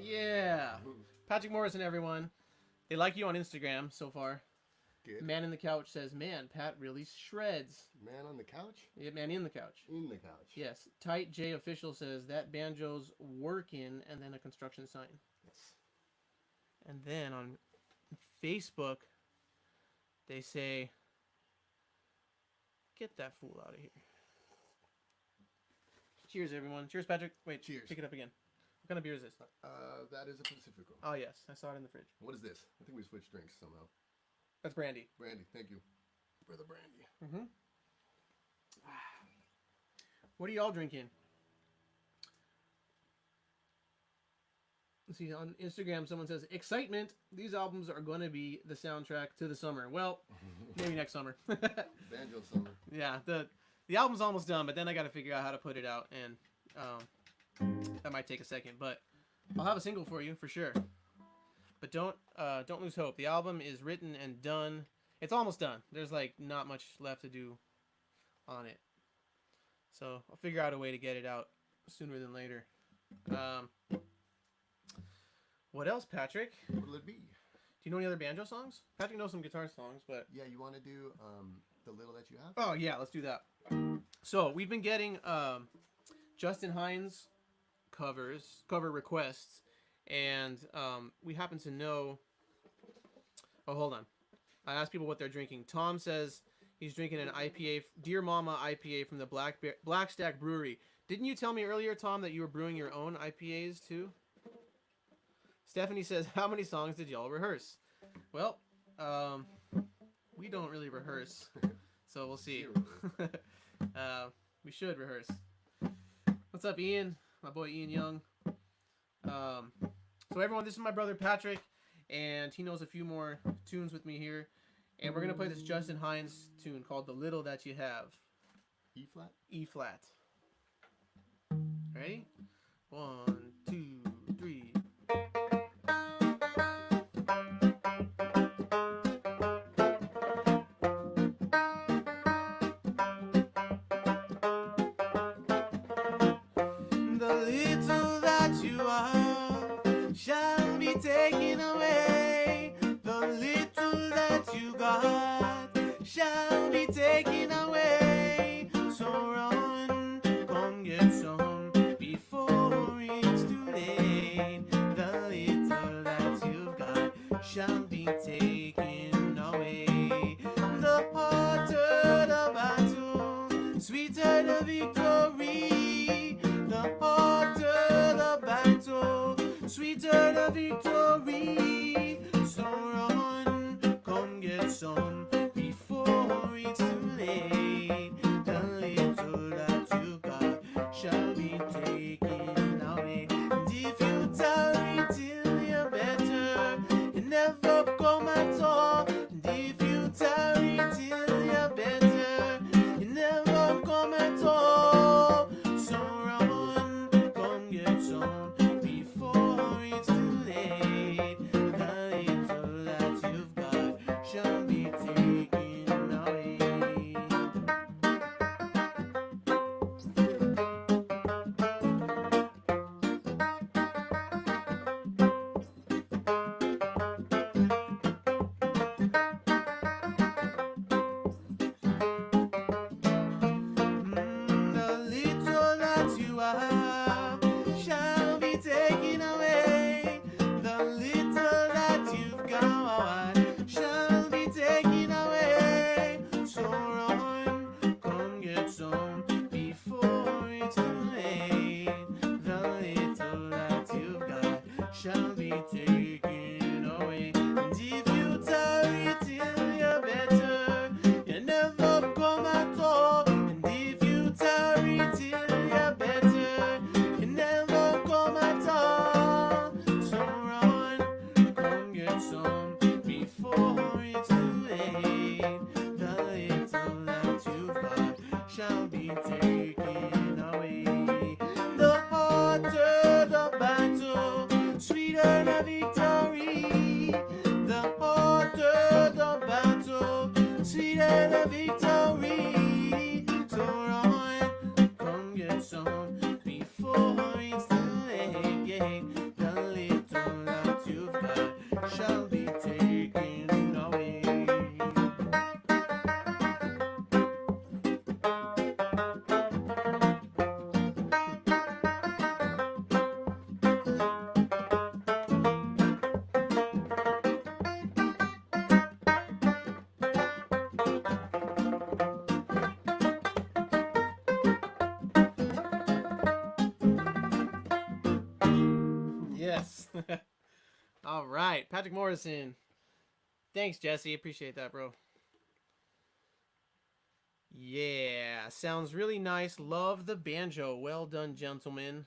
Yeah. Patrick Morrison, everyone. They like you on Instagram so far. Good. Man in the Couch says, man, Pat really shreds. Man on the couch? Yeah, man in the couch. In the couch. Yes. Tight J Official says, that banjo's working, and then a construction sign. Yes. And then on Facebook, they say, get that fool out of here. Cheers, everyone. Cheers, Patrick. Wait, Cheers. Pick it up again. What kind of beer is this? That is a Pacifico. Oh, yes. I saw it in the fridge. What is this? I think we switched drinks somehow. That's brandy. Brandy, thank you for the brandy. Mm-hmm. What are y'all drinking? Let's see, on Instagram, someone says, excitement. These albums are going to be the soundtrack to the summer. Well, maybe next summer. Banjo summer. Yeah, the album's almost done, but then I got to figure out how to put it out, and that might take a second. But I'll have a single for you for sure. But don't lose hope. The album is written and done. It's almost done. There's like not much left to do on it. So I'll figure out a way to get it out sooner than later. What else, Patrick? What'll it be? Do you know any other banjo songs? Patrick knows some guitar songs, but... Yeah, you want to do The Little That You Have? Oh, yeah, let's do that. So, we've been getting Justin Hines cover requests, and we happen to know... Oh, hold on. I asked people what they're drinking. Tom says he's drinking an IPA, Dear Mama IPA from the Black Stack Brewery. Didn't you tell me earlier, Tom, that you were brewing your own IPAs, too? Stephanie says, how many songs did y'all rehearse? Well, we don't really rehearse, so we'll see. We should rehearse. What's up, Ian? My boy Ian Young. So everyone, this is my brother Patrick, and he knows a few more tunes with me here. And we're going to play this Justin Hines tune called The Little That You Have. E flat? E flat. Ready? 1, 2, 3. Shall be taken away. The little that you got shall be taken away. So run, come get some before it's too late. The little that you've got shall be taken away. The harder the battle, sweeter the victory. The harder the battle, sweeter the victory. So run, come get some before it's too late. The little that you got shall be taken away. And if you tarry till you're better, you never come at all. And if you tarry till you're better, you never come at all. So run, come get some before it's too late. The little that you've got shall be taken away. The little that you have shall be taken away. The little that you've got shall be taken away. So run, come get some before it's too late. The little that you've got shall be taken away. And if you tarry till you're better, you never come at all. And if you tarry till you're better, you never come at all. So run, come get some before it's too late. The little that you've got shall be taken away. The harder the battle, sweeter the victory. The harder the battle, sweeter the victory. So run, come get some before All right, Patrick Morrison. Thanks, Jesse. Appreciate that, bro. Yeah, sounds really nice. Love the banjo. Well done, gentlemen,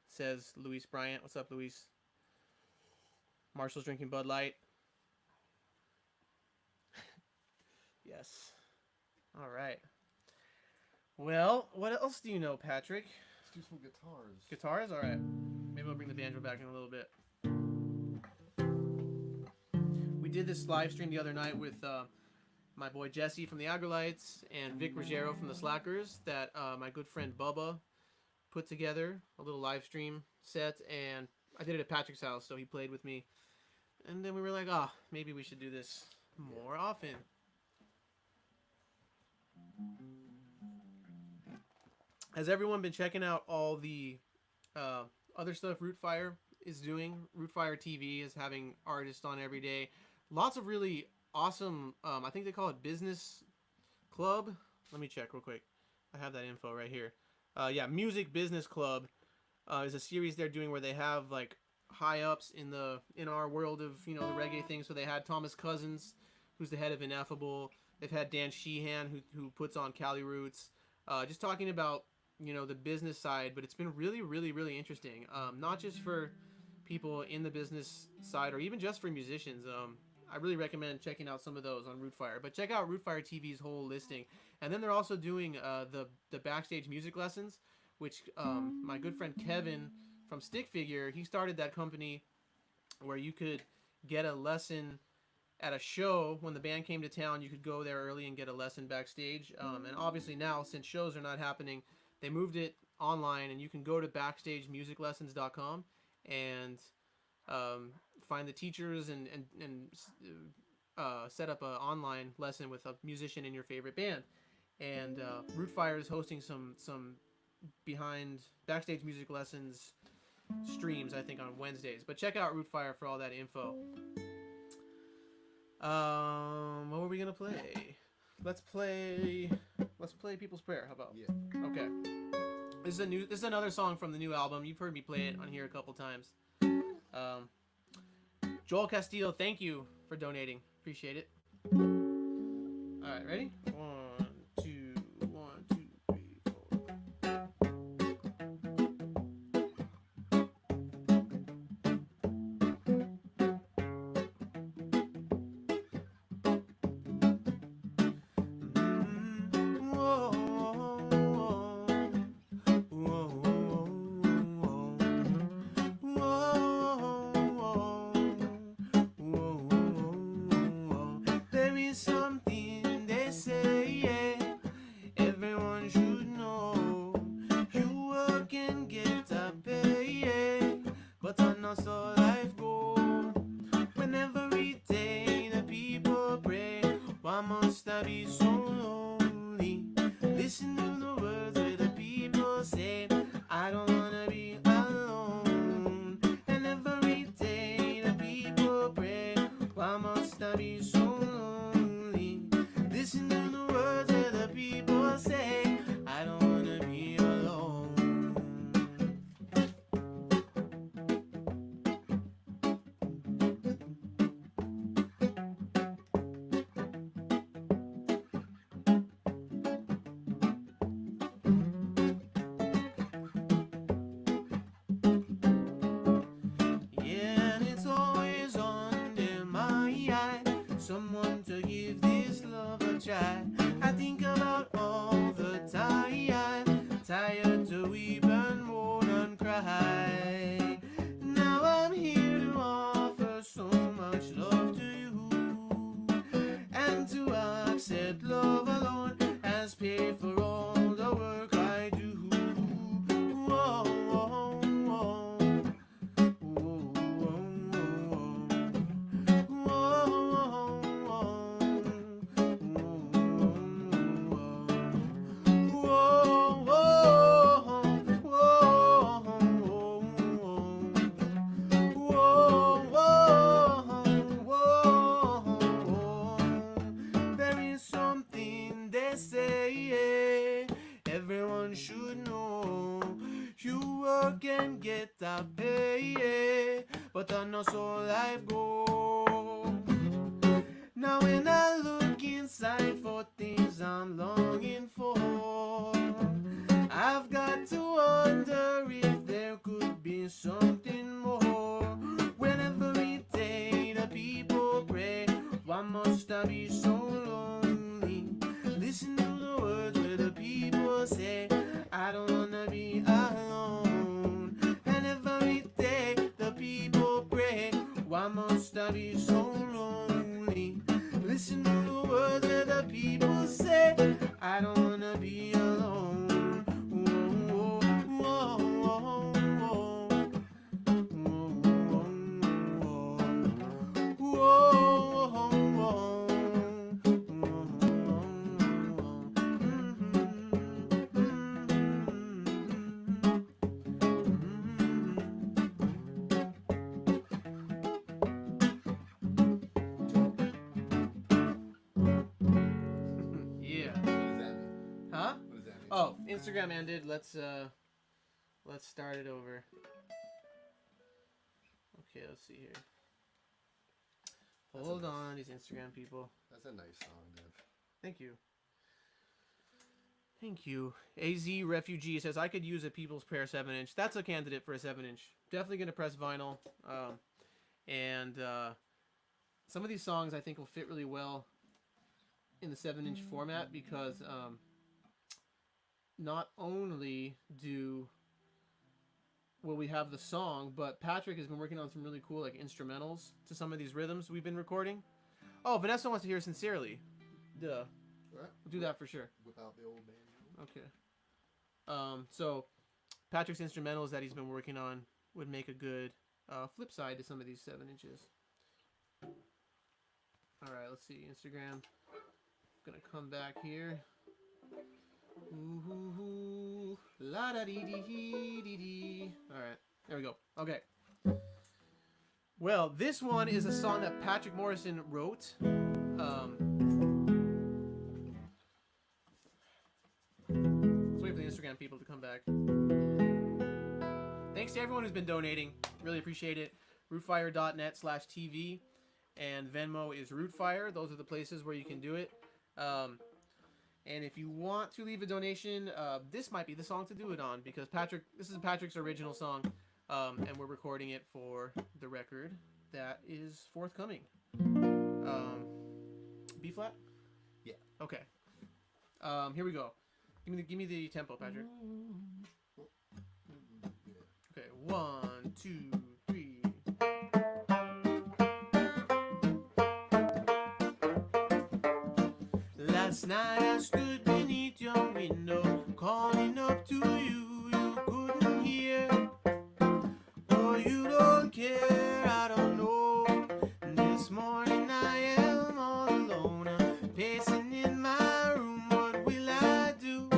says Luis Bryant. What's up, Luis? Marshall's drinking Bud Light. Yes. All right. Well, what else do you know, Patrick? Let's do some guitars. Guitars? All right. Maybe I'll bring the banjo back in a little bit. We did this live stream the other night with my boy Jesse from the Agrolites and Vic Ruggiero from the Slackers that my good friend Bubba put together, a little live stream set, and I did it at Patrick's house, so he played with me. And then we were like, maybe we should do this more often. Has everyone been checking out all the other stuff Rootfire is doing? Rootfire TV is having artists on every day. Lots of really awesome, I think they call it Business Club. Let me check real quick. I have that info right here. Yeah, Music Business Club is a series they're doing where they have like high ups in our world of the reggae thing. So they had Thomas Cousins, who's the head of Ineffable. They've had Dan Sheehan, who puts on Cali Roots. Just talking about the business side, but it's been really, really, really interesting. Not just for people in the business side, or even just for musicians. I really recommend checking out some of those on Rootfire. But check out Rootfire TV's whole listing. And then they're also doing the backstage music lessons, which my good friend Kevin from Stick Figure, he started that company where you could get a lesson at a show. When the band came to town, you could go there early and get a lesson backstage. And obviously now, since shows are not happening, they moved it online, and you can go to backstagemusiclessons.com and find the teachers and set up an online lesson with a musician in your favorite band. And Rootfire is hosting some backstage music lessons streams, I think, on Wednesdays. But check out Rootfire for all that info. What were we gonna play? Let's play People's Prayer. How about? Yeah. Okay. This is another song from the new album. You've heard me play it on here a couple times. Joel Castillo, thank you for donating. Appreciate it. All right, ready? 1, 2, 1, 2, 3, 4. There is something they say, yeah, everyone should know. You work and get a pay, yeah, but I know so life go. When every day the people pray, why must I be so lonely? Listen to the words where the people say, I don't wanna be alone. And every day the people pray, why must I be so lonely? Listen to the words where the people say, I don't wanna be alone. Yeah, and it's always under my eye, someone to give this love a try. I think about all the time, tired to weep and moan and cry. Now I'm here to offer so much love to you, and to accept love alone as pay for all the work I do. Whoa, whoa, whoa. There is something they say, everyone should know. You work and get a pay, but I know so life goes. Now when I look inside for things I'm longing for, I've got to wonder if there could be something more. When every day the people pray, why must I be so lonely? Listen to the words where the people say, I don't wanna be alone. And every day the people pray, why must I be so lonely? Listen to the words where the people say, I don't wanna be alone. Whoa, whoa, whoa, whoa, whoa, whoa, whoa. Yeah. What does that mean? Huh? What does that mean? Oh, Instagram ended. Let's start it over. Okay, let's see here. Hold on, these Instagram people. That's a nice song, Dev. Thank you. Thank you. AZ Refugee says, I could use a People's Prayer 7-inch. That's a candidate for a 7-inch. Definitely going to press vinyl. And some of these songs I think will fit really well in the 7-inch format because not only will we have the song, but Patrick has been working on some really cool like instrumentals to some of these rhythms we've been recording. Oh, Vanessa wants to hear Sincerely. Duh. Right. We'll do that for sure. Whip out the old banjo. Okay. So Patrick's instrumentals that he's been working on would make a good flip side to some of these 7-inches. All right, let's see. Instagram. Gonna come back here. Ooh, la da dee dee dee dee. All right, there we go. Okay. Well, this one is a song that Patrick Morrison wrote. Let's wait for the Instagram people to come back. Thanks to everyone who's been donating. Really appreciate it. Rootfire.net/TV and Venmo is Rootfire. Those are the places where you can do it. And if you want to leave a donation, this might be the song to do it on because this is Patrick's original song, and we're recording it for the record that is forthcoming. B flat? Yeah. Okay. Here we go. Give me the tempo, Patrick. Okay, 1, 2, 3. Last night I stood beneath your window, calling up to you. You couldn't hear, or you don't care. I don't know. This morning I am all alone, pacing in my room. What will I do?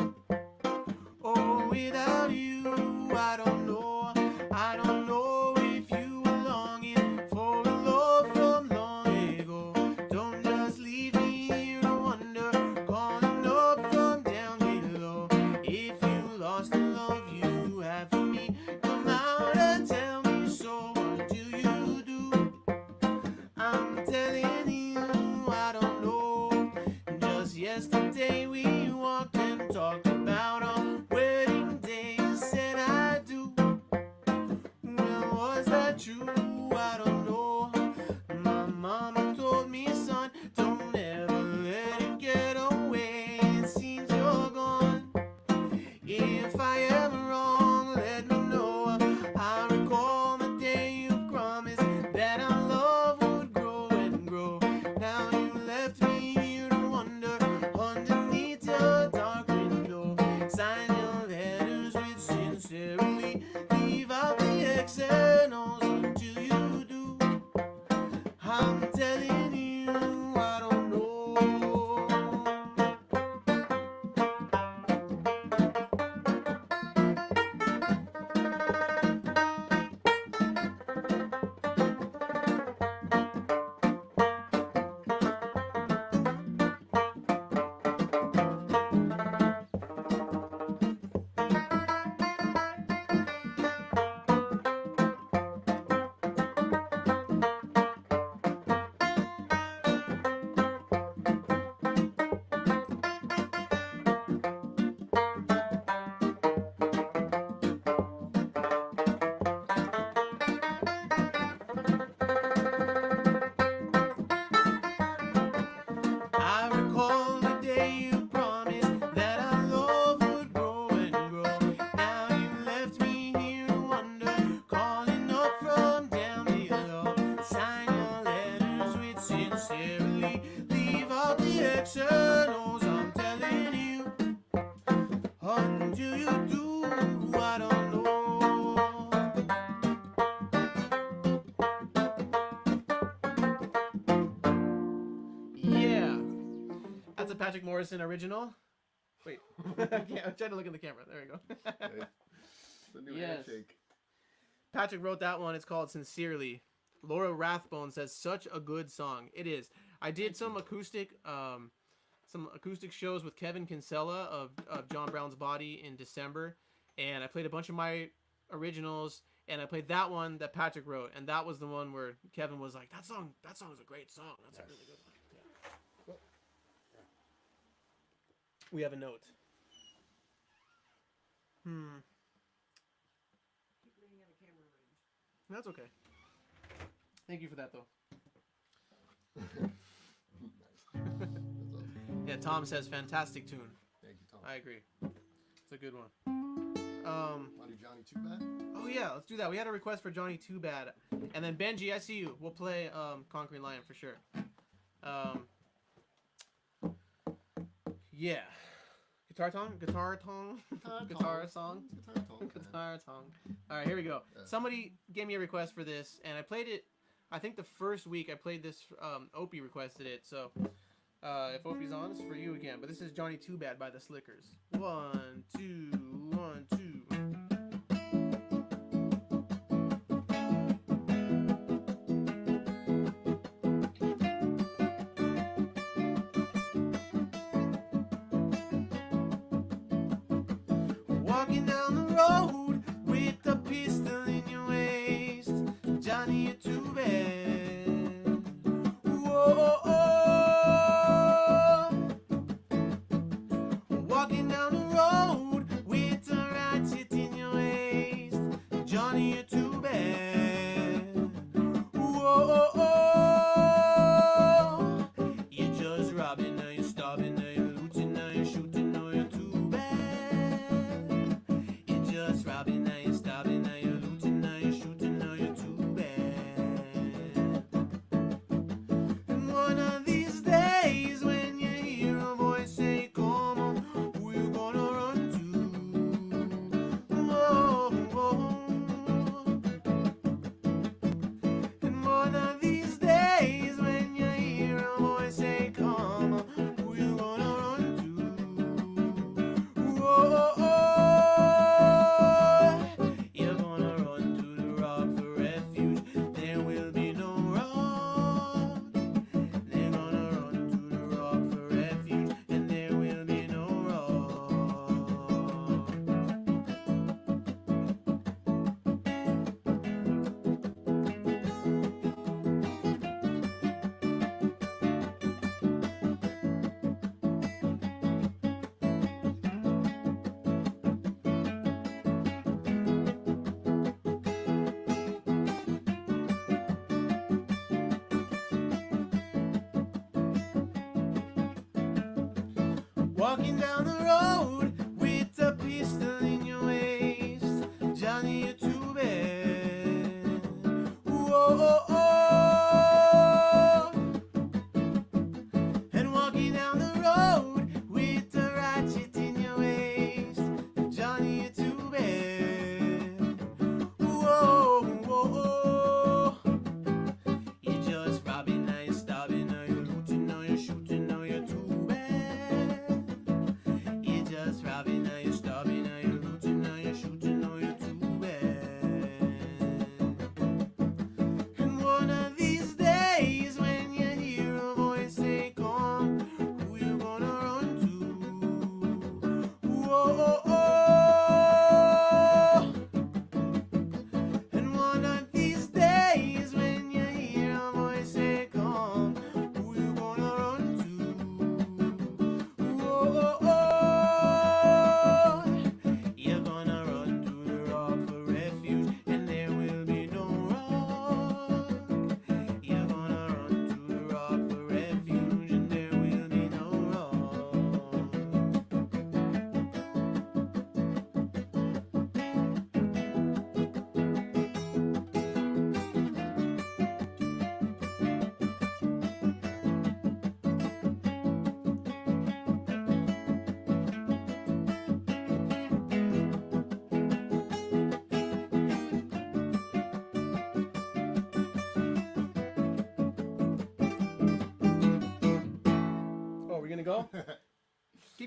Oh, without you, I don't know. I don't know if you were longing for a love from long ago. Don't just leave me here to wonder, calling up from down below. If you lost the love you have for me, come out and tell me so. What do you do? I'm telling you, I don't know. Just yesterday we walked and talked about our wedding day. You said I do. Well, was that true? I don't know. My mama told me, son, don't ever let it get away. It seems you're gone. If I am wrong, let me know. I recall the day you promised that our love would grow and grow. Now you left me here to wonder underneath your dark window. Sign your letters with sincerely. Leave out the X and O's until you do. I'm telling you, I don't know. do you do? I don't know. Yeah, that's a Patrick Morrison original. Wait, I'm trying to look in the camera. There we go. It's a new Yes. handshake. Patrick wrote that one. It's called Sincerely. Laura Rathbone says such a good song. It is. I did some acoustic shows with Kevin Kinsella of John Brown's Body in December, and I played a bunch of my originals, and I played that one that Patrick wrote, and that was the one where Kevin was like, that song is a great song. That's a really good one. Yeah. We have a note. Keep leaning out of camera range. That's okay. Thank you for that, though. Nice. That's awesome. Yeah, Tom says fantastic tune. Thank you, Tom. I agree. It's a good one. Want to do Johnny Too Bad? Oh yeah, let's do that. We had a request for Johnny Too Bad, and then Benji, I see you. We'll play Conquering Lion for sure. Yeah. Guitar song. Guitar All Yeah. right, here we go. Yeah. Somebody gave me a request for this, and I played it. I think the first week I played this. Opie requested it, so if Opie's on, it's for you again. But this is Johnny Too Bad by the Slickers. 1, 2, 1, 2. Walking down the road with a pistol in your waist, Johnny, you're too bad. Whoa, walking down the road with a ratchet in your waist, Johnny, you're too bad. Whoa, you're just robbing, now you're starving, now you're looting, now you're shooting, now you're too bad.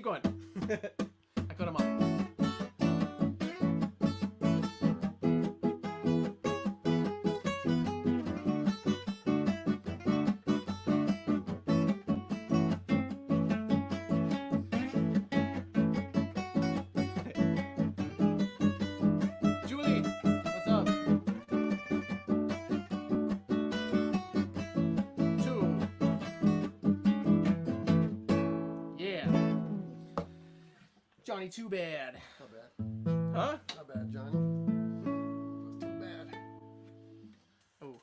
Keep going. I cut him off. Julie, what's up? 2. Yeah. Johnny Too Bad. Not bad. Huh? Not bad, Johnny. Not too bad. Oh.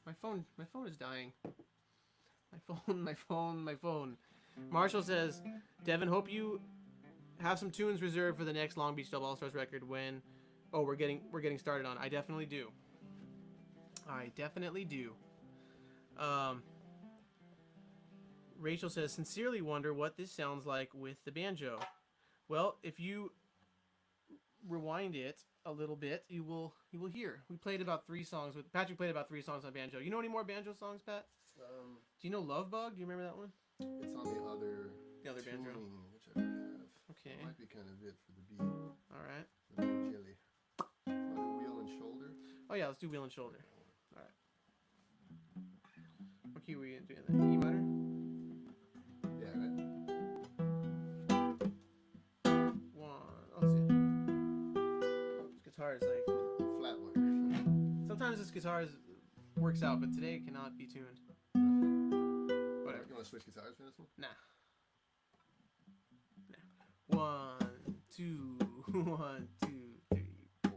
My phone is dying. My phone. Marshall says, Devin, hope you have some tunes reserved for the next Long Beach Dub All Stars record when we're getting started on. I definitely do. Rachel says, sincerely wonder what this sounds like with the banjo. Well, if you rewind it a little bit, you will hear. We played about 3 songs with Patrick. Played about 3 songs on banjo. You know any more banjo songs, Pat? Do you know Love Bug? Do you remember that one? It's on the other banjo. tuning, which I don't have. Okay. Might be kind of it for the beat. All right. The jelly. Wheel and shoulder. Oh yeah, let's do Wheel and Shoulder. All right. What key were you doing? Then? E minor. Yeah, right. 1. Let's see. This guitar is like Flat one. sometimes this guitar works out, but today it cannot be tuned. Whatever. You want to switch guitars for this one? Nah. 1, 2, 1, 2, 3, 4.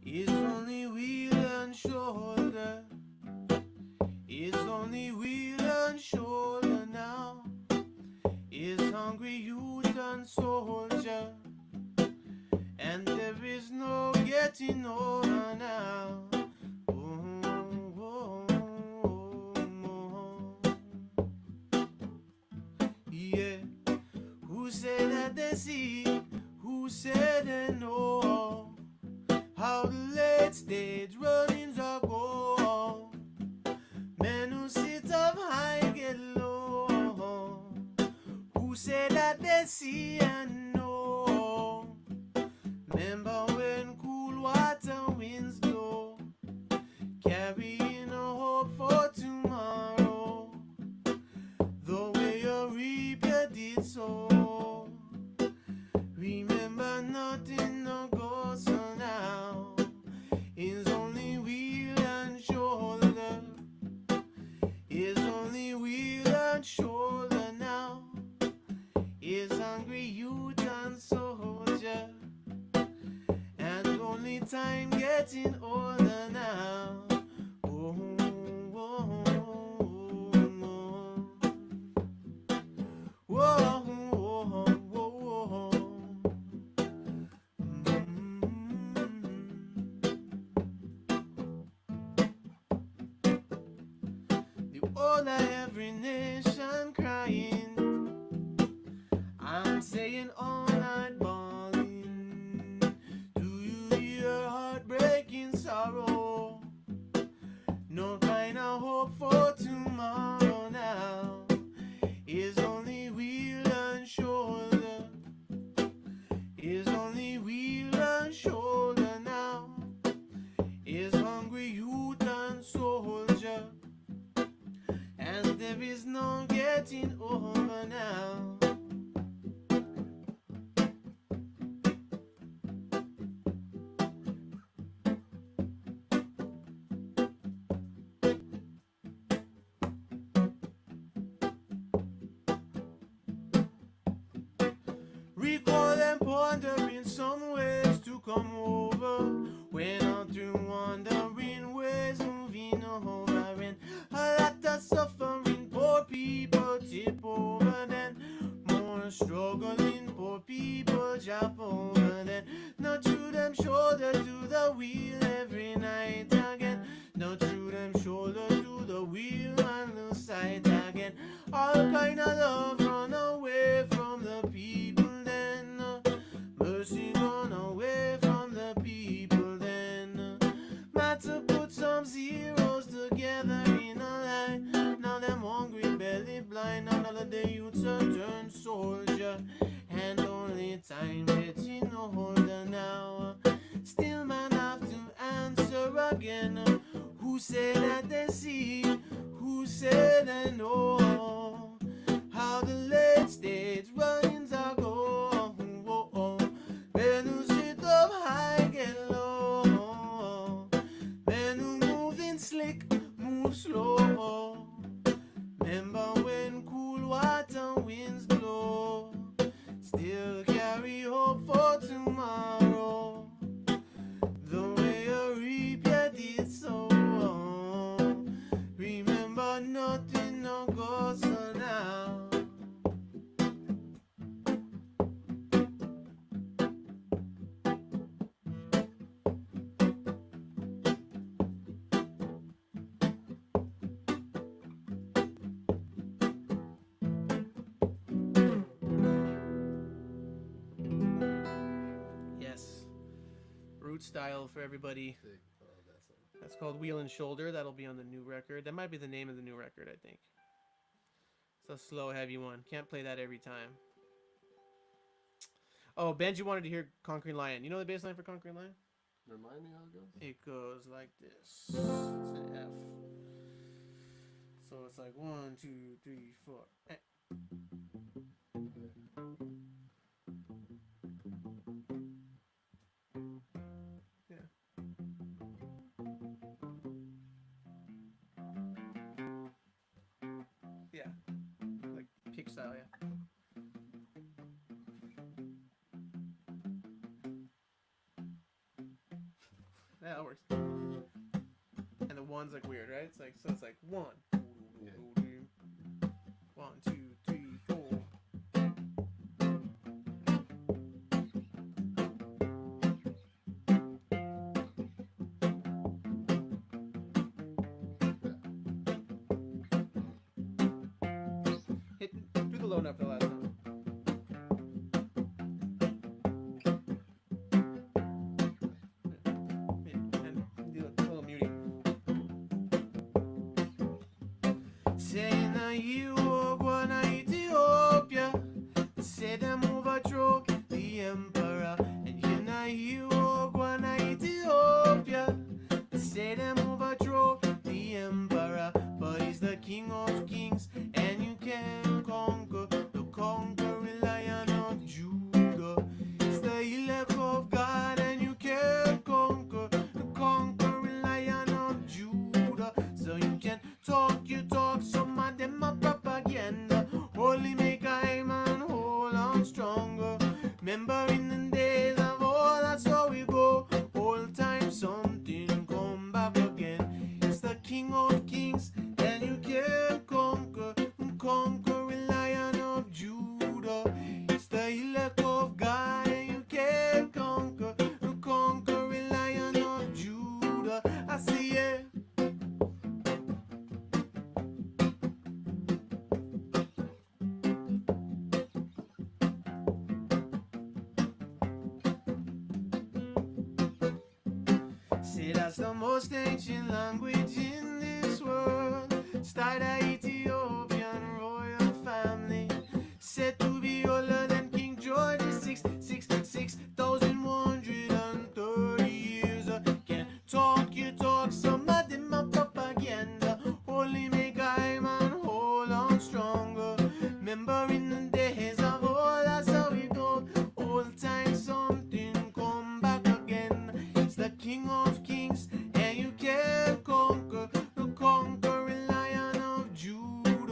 It's only wheel and shoulder. It's only wheel and shoulder now. It's hungry youth and soldier, and there is no getting over now. Yeah, who said that they see? Who said they know how the late stage runnings are go? Men who sit up high get low. Who say that they see and know? Remember when cool water winds blow, carrying a hope for tomorrow. The way you reap, you did so. Remember nothing no goes on now. It's only wheel and shoulder. It's only wheel and shoulder now. It's hungry youth and soldier, and only time getting older now. Oh, oh, oh, oh. Whoa, whoa, whoa, whoa. The older every nation crying, I'm saying all night bawling. Do you hear heartbreaking sorrow? No kind of hope for tomorrow now. Is only wheel and shoulder. Is only wheel and shoulder now. Is hungry youth and soldier, and there is no getting over now. Recall and pondering some ways to come over. When I'm through wandering ways, moving over, and a lot of suffering, poor people tip over, then more struggling, poor people drop over, then not through them shoulder to the wheel every night again. Not through them shoulder to the wheel All kind of love run away from the people then. Mercy gone away from the people then. Might to put some zeros together in a line. Now them hungry, belly blind, and all of the youths are turned soldier. And only time getting older now. Still man have to answer again. Who say that they see? Who say they know? How the late stage runnings are go. Men who sit up high get low. Men who moving slick move slow. Remember when cool water winds blow? Still carry hope for tomorrow. The way you reap you did so. Remember nothing no goes so now. Yes. Root style for everybody. Sick. Oh, that's a, That's called Wheel and Shoulder. That'll be on the new record. That might be the name of the new record, I think. It's a slow, heavy one. Can't play that every time. Oh, Benji wanted to hear Conquering Lion. You know the bass line for Conquering Lion? remind me how it goes? It goes like this. It's an F. So it's like 1, 2, 3, 4. Eh. Yeah. Yeah. Like pick style, yeah. Yeah, that works. And the one's like weird, right? It's like so it's like 1. Yeah. 1, 2, 3, 4. Do the low note for the last time. And do a little muting. Saying that you are going to Ethiopia. Say them overthrow the emperor. And you are going to Ethiopia. Say them overthrow the emperor. But he's the king of kings. And you can conquer the conquering lion of Judah. It's the elect of God. And you can conquer the conquering lion of Judah. So you can talk your talk. Some of them are propaganda. Only make I man hold on stronger. Remember in the days of all, that's how we go. Old time something come back again. It's the king of kings. And you can conquer, conquering lion of Judah. It's the elect of God. And you can conquer, conquering lion of Judah. I say yeah. Say that's the most ancient language in this world. Started Ethiopian royal family. Said to be older than King George VI. 6,130 years. Can talk you talk, some of them are propaganda. Only make I man hold on stronger. Remember in the days of old, that's how we go. Old time something come back again. It's the king of kings, and you can conquer the conquering lion of Judah.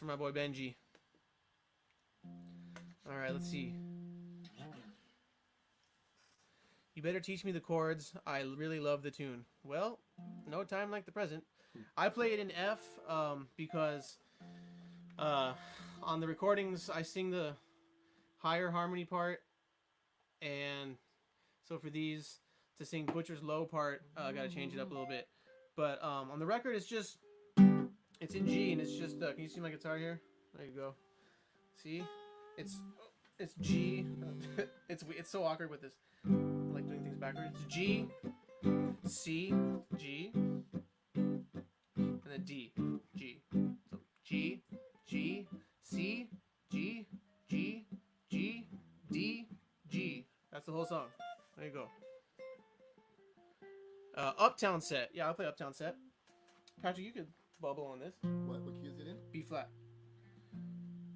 for my boy Benji. All right, let's see. You better teach me the chords. I really love the tune. Well, no time like the present. I play it in F because on the recordings I sing the higher harmony part, and so for these to sing Butcher's low part, I gotta change it up a little bit. But on the record, it's in G, and it's just can you see my guitar here? There you go. See, it's G. it's so awkward with this. I like doing things backwards. It's G, C, G, and then D, G. So G, G, C, G, G, G, D, G. That's the whole song. There you go. Uptown set. Yeah, I'll play Uptown set. Patrick, you could bubble on this. What key is it in? B flat.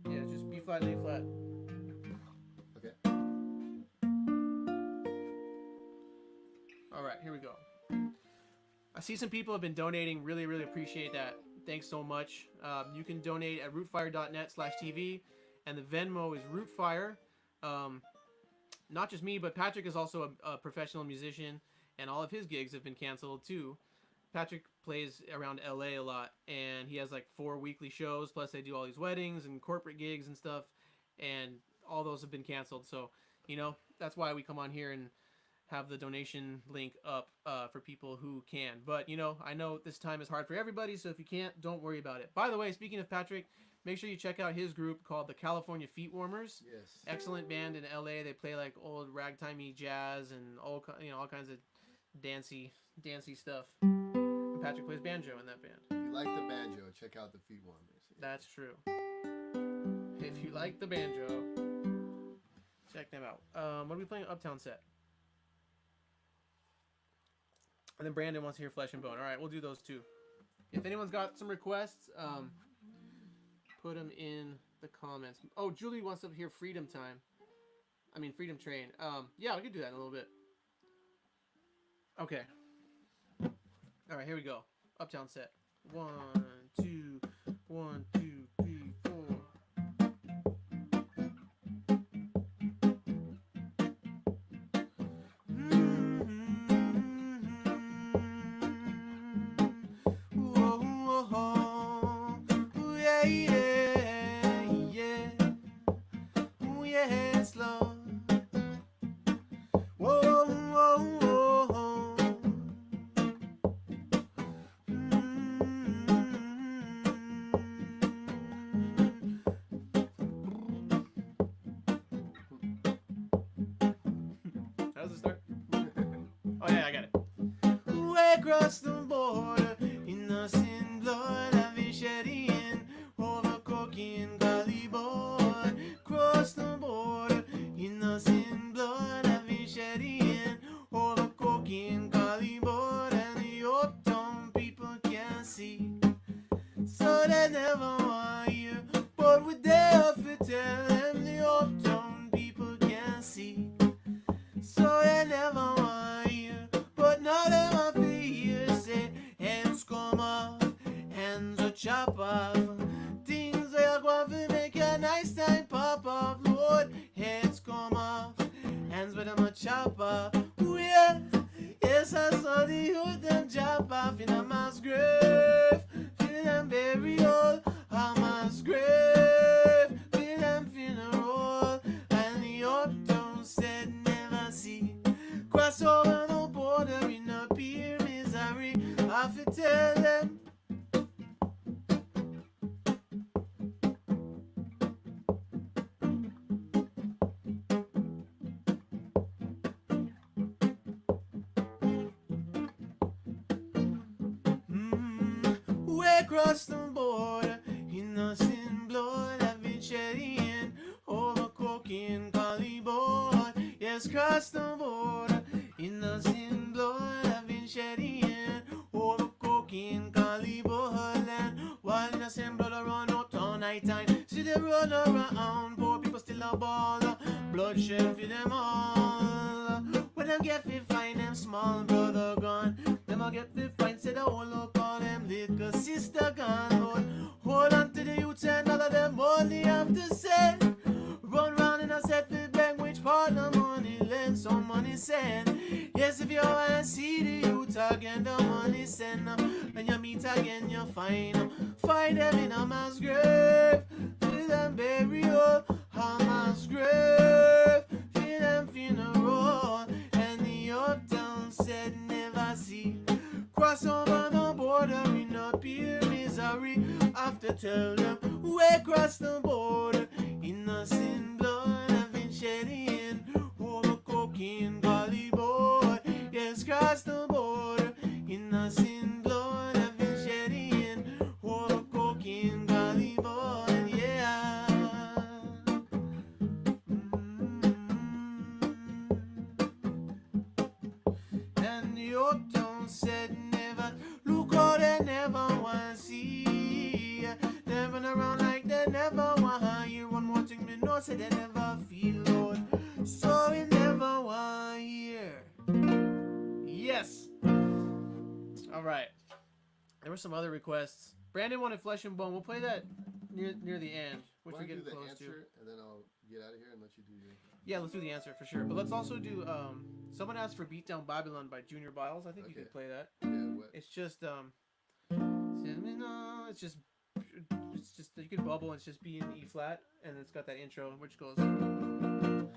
Yeah, just B flat and A flat. Okay. All right, here we go. I see some people have been donating. Really, really appreciate that. Thanks so much. You can donate at rootfire.net/TV, and the Venmo is Rootfire. Not just me, but Patrick is also a professional musician, and all of his gigs have been canceled too. Patrick plays around LA a lot, and he has like 4 weekly shows, plus they do all these weddings and corporate gigs and stuff, and all those have been canceled. So, that's why we come on here and have the donation link up for people who can. But, I know this time is hard for everybody, so if you can't, don't worry about it. By the way, speaking of Patrick, make sure you check out his group called the California Feet Warmers. Yes. Excellent band in LA. They play like old ragtimey jazz and all kinds of dancey stuff. And Patrick plays banjo in that band. If you like the banjo, check out the Feet Warmers. Yeah. That's true. If you like the banjo, check them out. What are we playing? Uptown set. And then Brandon wants to hear Flesh and Bone. All right, we'll do those two. If anyone's got some requests, put them in the comments. Oh, Julie wants to hear Freedom Train. Yeah, we could do that in a little bit. Okay. All right, here we go. Uptown set. 1, 2, 1, 2, 3, 4. Across the border, innocent blood have been shedding over cocaine caliber. Cross the border, innocent blood have been shedding over cocaine caliber, and the uptown people can't see, so they never want you. But we dare to tell them the uptown people can't see, so they never want you. But now they want to hear say, hands come off, hands will chop off. Things are going to make a nice time pop off. Lord, heads come off, hands with them a chop off. Ooh, yeah. Yes, I saw the youth them chop off in a mass grave. Feel them burial, a mass grave. Feel them funeral, and the uptown said never see. Cross over no border in a pure misery. I have to tell them. Way across the border, innocent blood have been shedding over cocaine caliber. Yes, cross the border, innocent blood have been shedding over cocaine caliber land. While innocent blood run out all night time, see them run around, poor people still a ball. Bloodshed for them all. When them get fi find them small brother gone, them a get fi find say the whole look all them little sister gone. Lord, hold on to the youth and all Yes, if you wanna see the youth again, the money send. When you meet again, you find them in a mass grave. Feel them burial, a mass grave. Feel them funeral, and the uptown said never see. Cross over the border in a pure misery. After tell them we cross the border, innocent blood have been shedding over cocaine gully boy. Yes, cross the border, innocent blood have been shedding over cocaine gully boy. Yeah. And the old town said never, look how they never want to see. They run around like they never want to hear. One more thing, me know, say they never feel Lord. So we never want to hear. Yes. All right. There were some other requests. Brandon wanted Flesh and Bone. We'll play that near the end, which Why we're don't you getting do the close answer, to. and then I'll get out of here and let you do your. Yeah, let's do the answer for sure. But let's also do someone asked for Beat Down Babylon by Junior Biles. I think you Okay. could play that. Yeah, what? It's just it's just you can bubble and it's just B and E flat and it's got that intro which goes and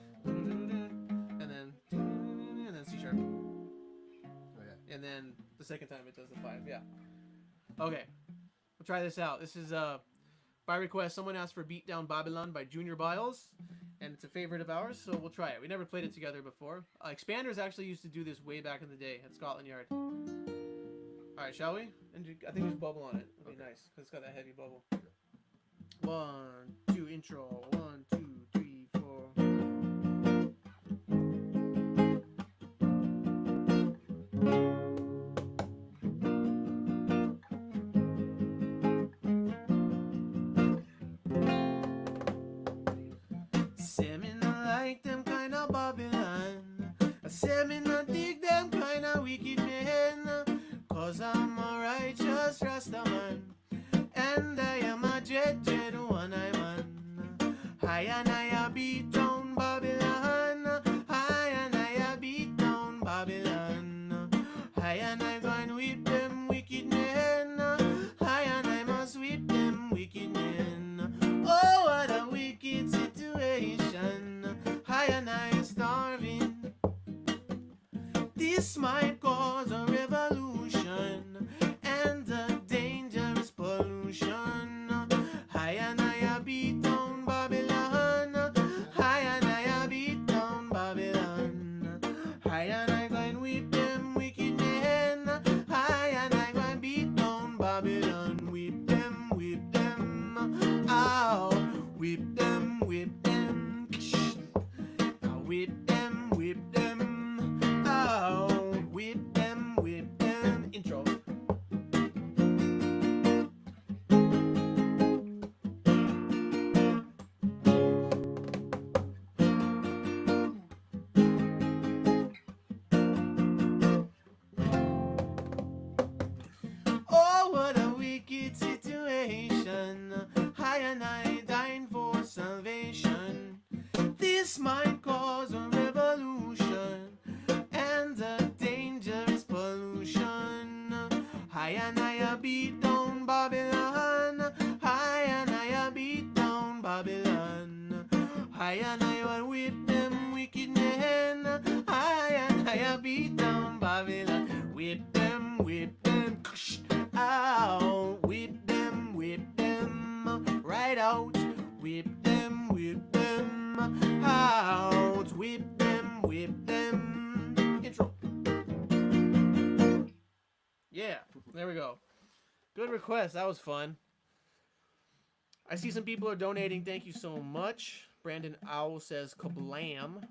then C sharp. Oh, yeah. And then the second time it does the 5. Yeah. Okay. We'll try this out. This is by request. Someone asked for Beat Down Babylon by Junior Biles, and it's a favorite of ours, so we'll try it. We never played it together before. Expanders actually used to do this way back in the day at Scotland Yard. All right, shall we? And I think there's bubble on it. It'll be nice because it's got that heavy bubble. 1, 2, intro. 1, 2, 3, 4. Say me not like them kind of Babylon. Say me not dig them kind of wicked men. Cause I'm a righteous Rastaman. And I am a dread one I man. I and I beat down Babylon. I and I beat down Babylon. I and I going with them wicked men. I and I must whip them wicked men. Oh, what a wicked situation. I and I starving. This might cause a revolution and a dangerous pollution. I and I beat down Babylon. I and I beat down Babylon. I and I going with them wicked men. I and I going beat down Babylon. Whip them, whip them. Ow, whip them, whip them. Whip them, whip them. Ow, whip them, whip them. Intro. Oh, what a wicked situation. I and I dying for salvation. This might cause a revolution and a dangerous pollution. I and I beat down Babylon. I and I beat down Babylon. I and I will whip them wicked men. I and I beat down Babylon. Whip them, whip them. Ow, whip them, whip them. Right out, whip them, whip them. Out, whip them, whip them. Intro. Yeah, there we go. Good request. That was fun. I see some people are donating. Thank you so much. Brandon Owl says kablam.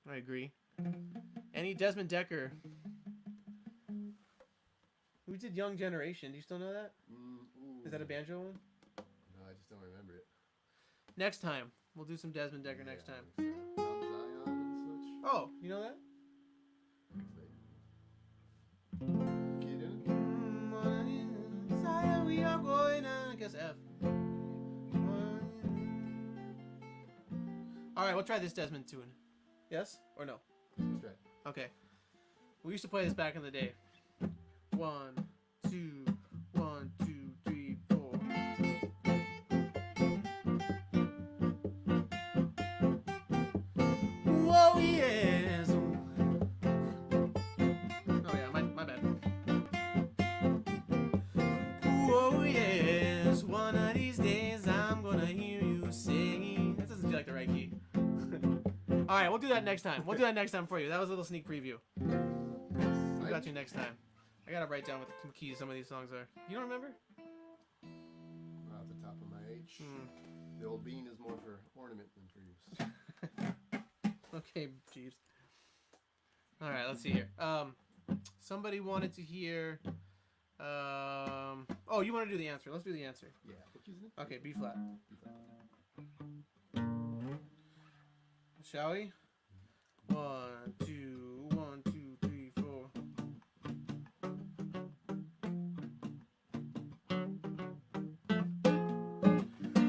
I agree. Any Desmond Decker. We did Young Generation. Do you still know that? Is that a banjo one? No, I just don't remember it. Next time. We'll do some Desmond Decker next time. Mount Zion and such. Oh, you know that? Can you do it? Zion, we are going on. I guess F. Alright, we'll try this Desmond tune. Yes? Or no? Let's try it. Okay. We used to play this back in the day. 1, 2, 1, 2, 3, 4. Whoa, yes. Oh yeah, my bad. Whoa, yes. One of these days I'm gonna hear you say. That doesn't feel like the right key. All right, we'll do that next time. We'll do that next time for you. That was a little sneak preview. We got you next time. I gotta write down what the keys some of these songs are. You don't remember? Not off the top of my age. The old bean is more for ornament than for use. Okay, Jeeves. All right, let's see here. Somebody wanted to hear. Oh, you want to do the answer? Let's do the answer. Yeah. What key is it? Okay, B flat. B flat. Shall we? 1, 2, 1, 2, 3, 4.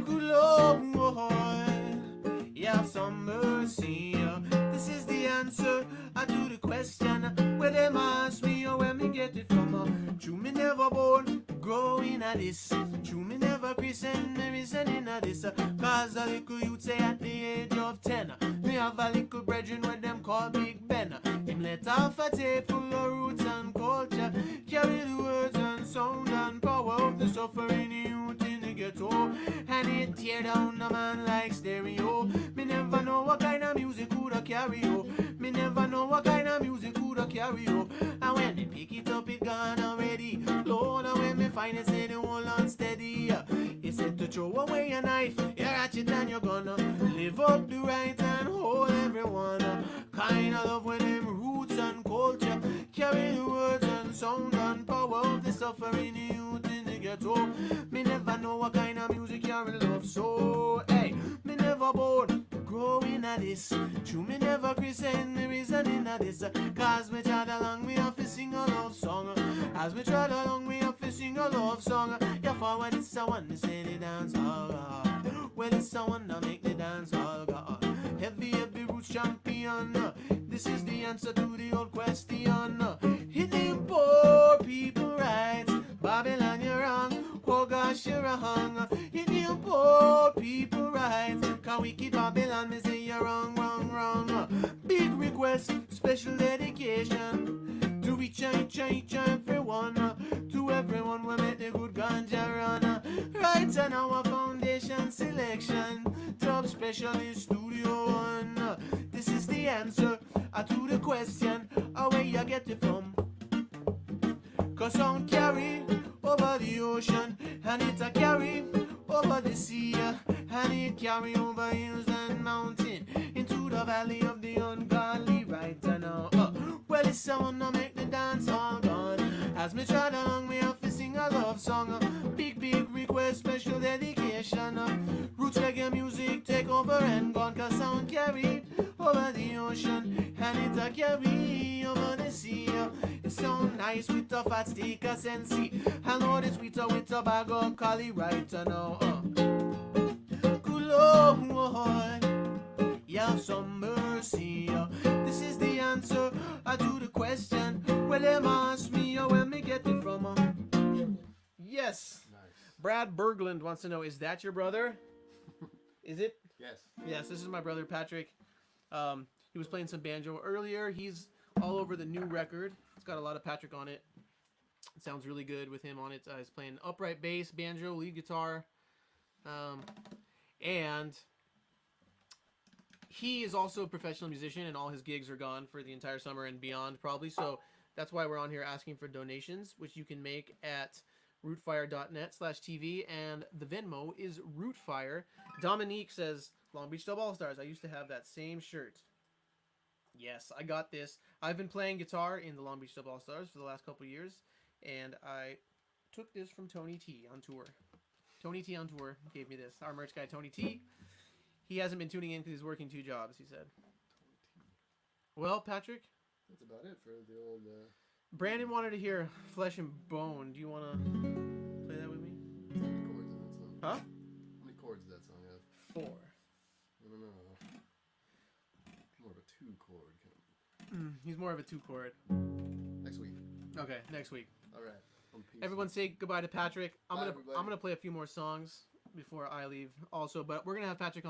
Good Lord, yeah, have some mercy. This is the answer to the question where them ask me or where me get it from. True, me never born growing at this. True, me never christened, me reasoning at this. Cause a little youth say at the age of 10. Me have a little brethren with them called Big Ben. Him let off a tape full of roots and culture. Carry the words and sound and power of the suffering youth in the ghetto. And it tear down a man like stereo. Me never know what kind of music coulda carry you. Me never know what kind of music coulda carry you. And when they pick it up, it gone already. Lord, and when me find it, say the whole unsteady. It said to throw away a knife, you ratchet and you're gonna live up the right and hold everyone. Kind of love with them roots and culture. Carry the words and sound and power of the suffering youth in the ghetto. Me never know what kind of music carry love. So, hey, me never bored growing at this. True, me never christened, me reasoning at this. Cause me tried along, me have to sing a love song. As me tried along, me have to sing a love song. Yeah, for when it's a one, they say the dance all God. When it's a one, I make the dance all God. Heavy roots champion. This is the answer to the old question. Hitting poor people right. Babylon, you're wrong. Oh gosh, you're wrong. Hitting poor people right. Cause wicked Babylon, me say you're wrong. Big request, special dedication. To each everyone. To everyone we make the good ganja run. Right on our foundation selection. Top specialist Studio One. This is the answer to the question. Where you get it from? Cause sound carry over the ocean. And it a carry over the sea. And it carry over hills and mountain. Into the valley of the ungodly right now. Well, it's someone to make the dance all gone. As me trot along, me have to sing a love song. Big request, special dedication. Roots reggae music take over and gone. Cause sound carried over the ocean. And it a carry over the sea. It sound nice with a fat stick of sensi. And Lord, it's sweeter with a bag of collie right now. Good Lord, you have some mercy. This is the answer to the question. Well, them ask me where me get it from. Yes. Nice. Brad Berglund wants to know, is that your brother? Is it? Yes. Yes, this is my brother Patrick. He was playing some banjo earlier. He's all over the new record. It's got a lot of Patrick on it. It sounds really good with him on it. He's playing upright bass, banjo, lead guitar. And he is also a professional musician, and all his gigs are gone for the entire summer and beyond probably. So that's why we're on here asking for donations, which you can make at rootfire.net/TV, and the Venmo is Rootfire. Dominique says, Long Beach Dub All-Stars. I used to have that same shirt. Yes, I got this. I've been playing guitar in the Long Beach Dub All-Stars for the last couple years, and I took this from Tony T on tour. Tony T on tour gave me this. Our merch guy, Tony T. He hasn't been tuning in because he's working 2 jobs, he said. Well, Patrick? That's about it for the old... Brandon wanted to hear Flesh and Bone. Do you want to play that with me? How many chords in that song? Huh? How many chords does that song have? 4. I don't know. More of a 2-chord kind of. He's more of a 2-chord. Next week. Okay, next week. All right. Everyone say goodbye to Patrick. Bye, I'm gonna play a few more songs before I leave. Also, but we're gonna have Patrick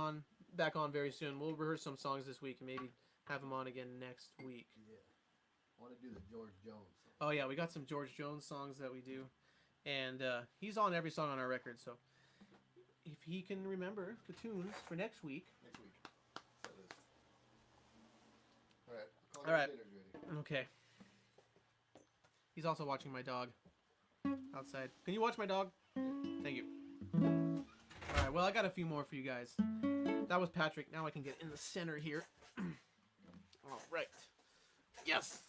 back on very soon. We'll rehearse some songs this week and maybe have him on again next week. Yeah. I want to do the George Jones song. Oh yeah, we got some George Jones songs that we do, and he's on every song on our record. So if he can remember the tunes for next week. Next week. Set list. All right. All right. Dinner's ready. Okay. He's also watching my dog outside. Can you watch my dog? Thank you. All right. Well, I got a few more for you guys. That was Patrick. Now I can get in the center here. All right. Yes.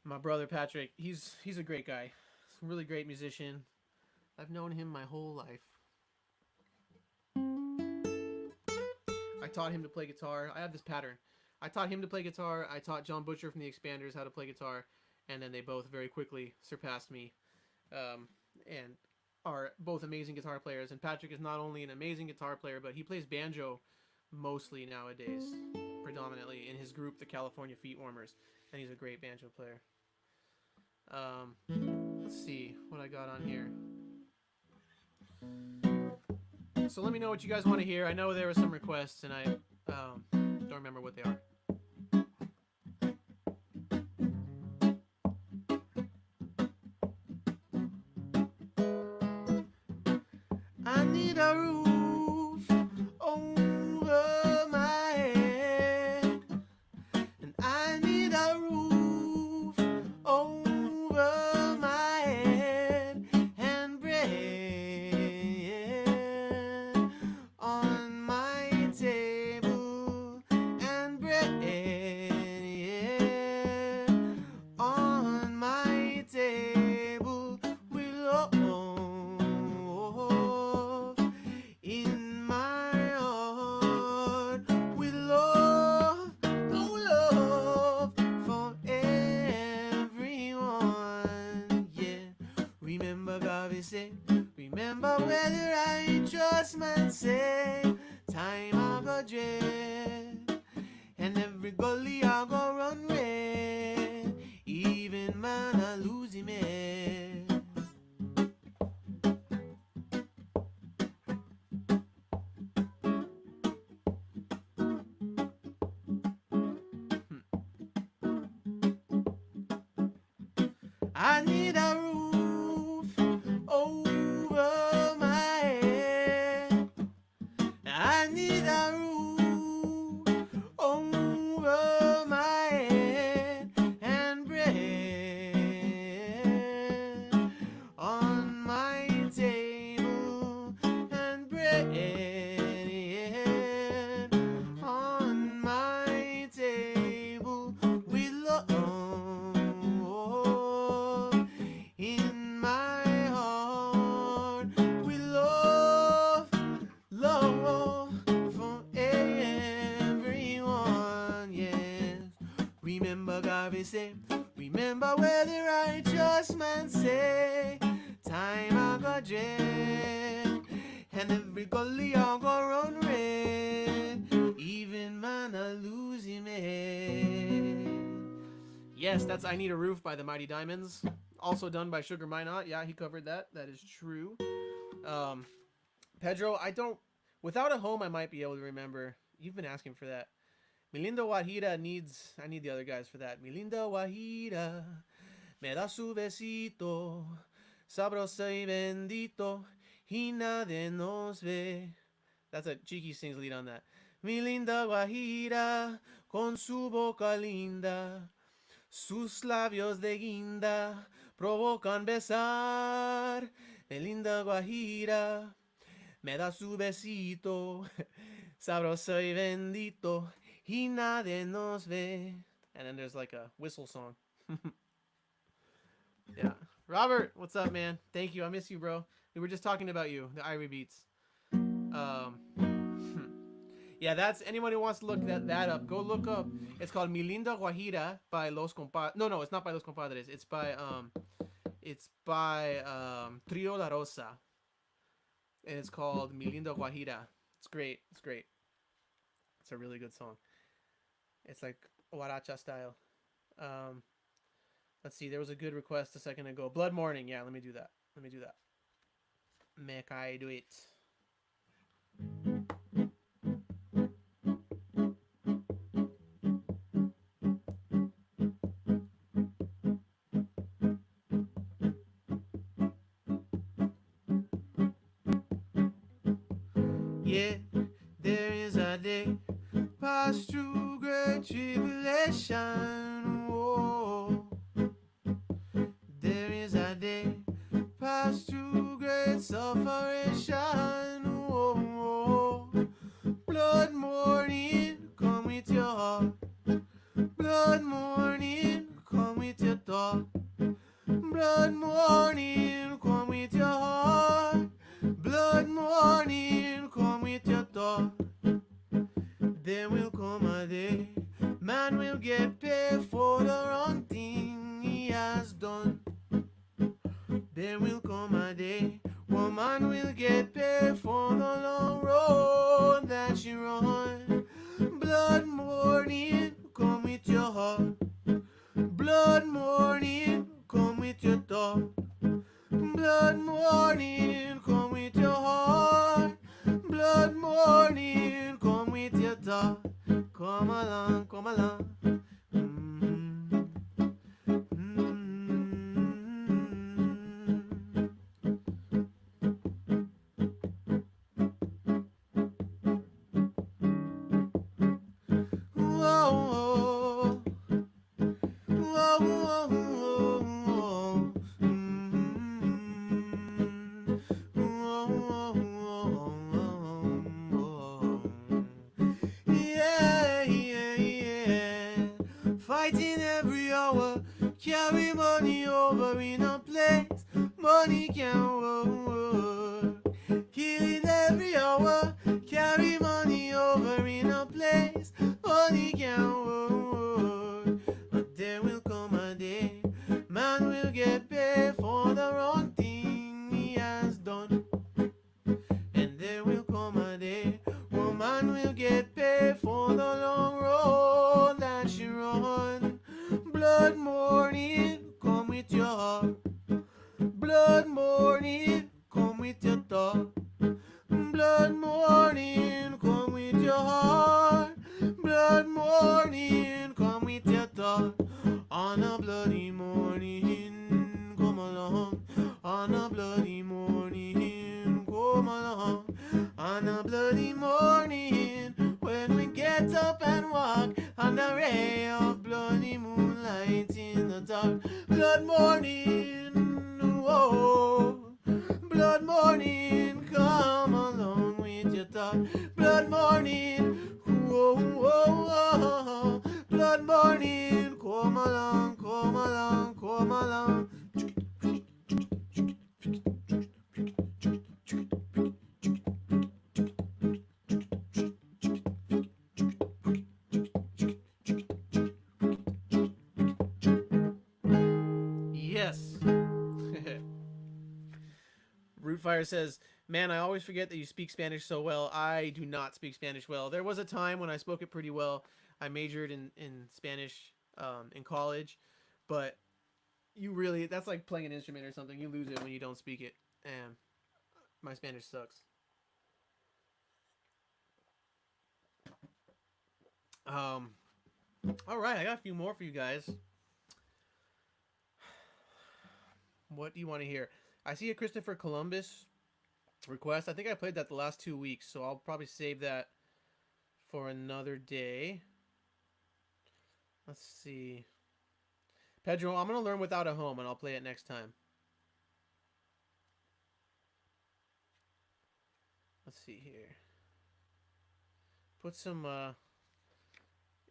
My brother Patrick. He's a great guy. He's a really great musician. I've known him my whole life. I taught him to play guitar. I have this pattern. I taught him to play guitar. I taught John Butcher from the Expanders how to play guitar. And then they both very quickly surpassed me. And are both amazing guitar players. And Patrick is not only an amazing guitar player, but he plays banjo mostly nowadays. Predominantly in his group, the California Feet Warmers. And he's a great banjo player. Let's see what I got on here. So let me know what you guys want to hear. I know there were some requests, and I don't remember what they are. I need a roof over my head, and I need a roof over my head, and bread on my table, and bread on my table will love in my heart with love, oh love for everyone. Yeah, remember Garvey say, remember where the righteous man say, time I go dread, and every gully I go run red, even man I lose him head. I need a roof over my head. I need a roof over my head, and bread on my table, and bread on my table with love in my heart with love, love for everyone. Yes, remember Garvey say, remember where the righteous man say, time I got dread, and every gully I go run red, even man I lose him head. Yes, that's I Need a Roof by the Mighty Diamonds. Also done by Sugar Minot. Yeah, he covered that. That is true. Pedro, I don't... Without a Home, I might be able to remember. You've been asking for that. Mi Linda Guajira needs... I need the other guys for that. Mi Linda Guajira me da su besito, sabroso y bendito, y nadie nos ve. That's a Cheeky sings lead on that. Mi Linda Guajira con su boca linda, sus labios de guinda provocan besar. Mi linda Guajira me da su besito, sabroso y bendito, y nadie nos ve. And then there's like a whistle song. Yeah. Robert, what's up, man? Thank you. I miss you, bro. We were just talking about you, the Irie Beats. Yeah, that's anyone who wants to look that up. Go look up. It's called Mi Linda Guajira by Los Compadres. No, it's not by Los Compadres. It's by Trio La Rosa, and it's called Mi Linda Guajira. It's great. It's great. It's a really good song. It's like Huaracha style. Let's see. There was a good request a second ago. Blood Morning. Yeah, let me do that. Make I do it. Yeah, there is a day pass through great tribulation. Whoa. There is a day pass through great sufferation. Whoa. Blood morning, come with your heart. Blood morning, come with your thought. Blood morning, come with your heart. Blood morning, come with your thought. There will come a day, man will get paid for the wrong thing he has done. There will come a day, woman will get paid for the long road that she run. Blood morning, come with your heart. Blood morning, come with your thought. Blood morning, come with your heart. Blood morning, come with your thought. Come along, come along. Whoa, whoa, whoa, whoa, yeah, yeah, yeah. Fighting every hour, carry money over in a place money can work. Killing every hour, carry money over in a place money can work. But there will come a day, man will get paid for the wrong thing he has done. And there will come a day, woman will get paid for the long road that she run. Blood morning, come with your heart. Blood morning, come with your thought. Blood morning, come with your heart. Blood morning, come with your thought. On a bloody morning, come along. On a bloody morning, come along. On a bloody morning, when we get up and walk on the ray of bloody moonlight in the dark. Blood morning, whoa. Blood morning, come along with your thought. Blood morning, whoa, whoa, whoa. Blood morning, come along, come along, come along. Yes. Rootfire says, man, I always forget that you speak Spanish so well. I do not speak Spanish well. There was a time when I spoke it pretty well. I majored in Spanish in college, but you really, that's like playing an instrument or something. You lose it when you don't speak it. And my Spanish sucks. All right, I got a few more for you guys. What do you want to hear? I see a Christopher Columbus request. I think I played that the last 2 weeks, so I'll probably save that for another day. Let's see. Pedro, I'm going to learn Without a Home, and I'll play it next time. Let's see here. Put some,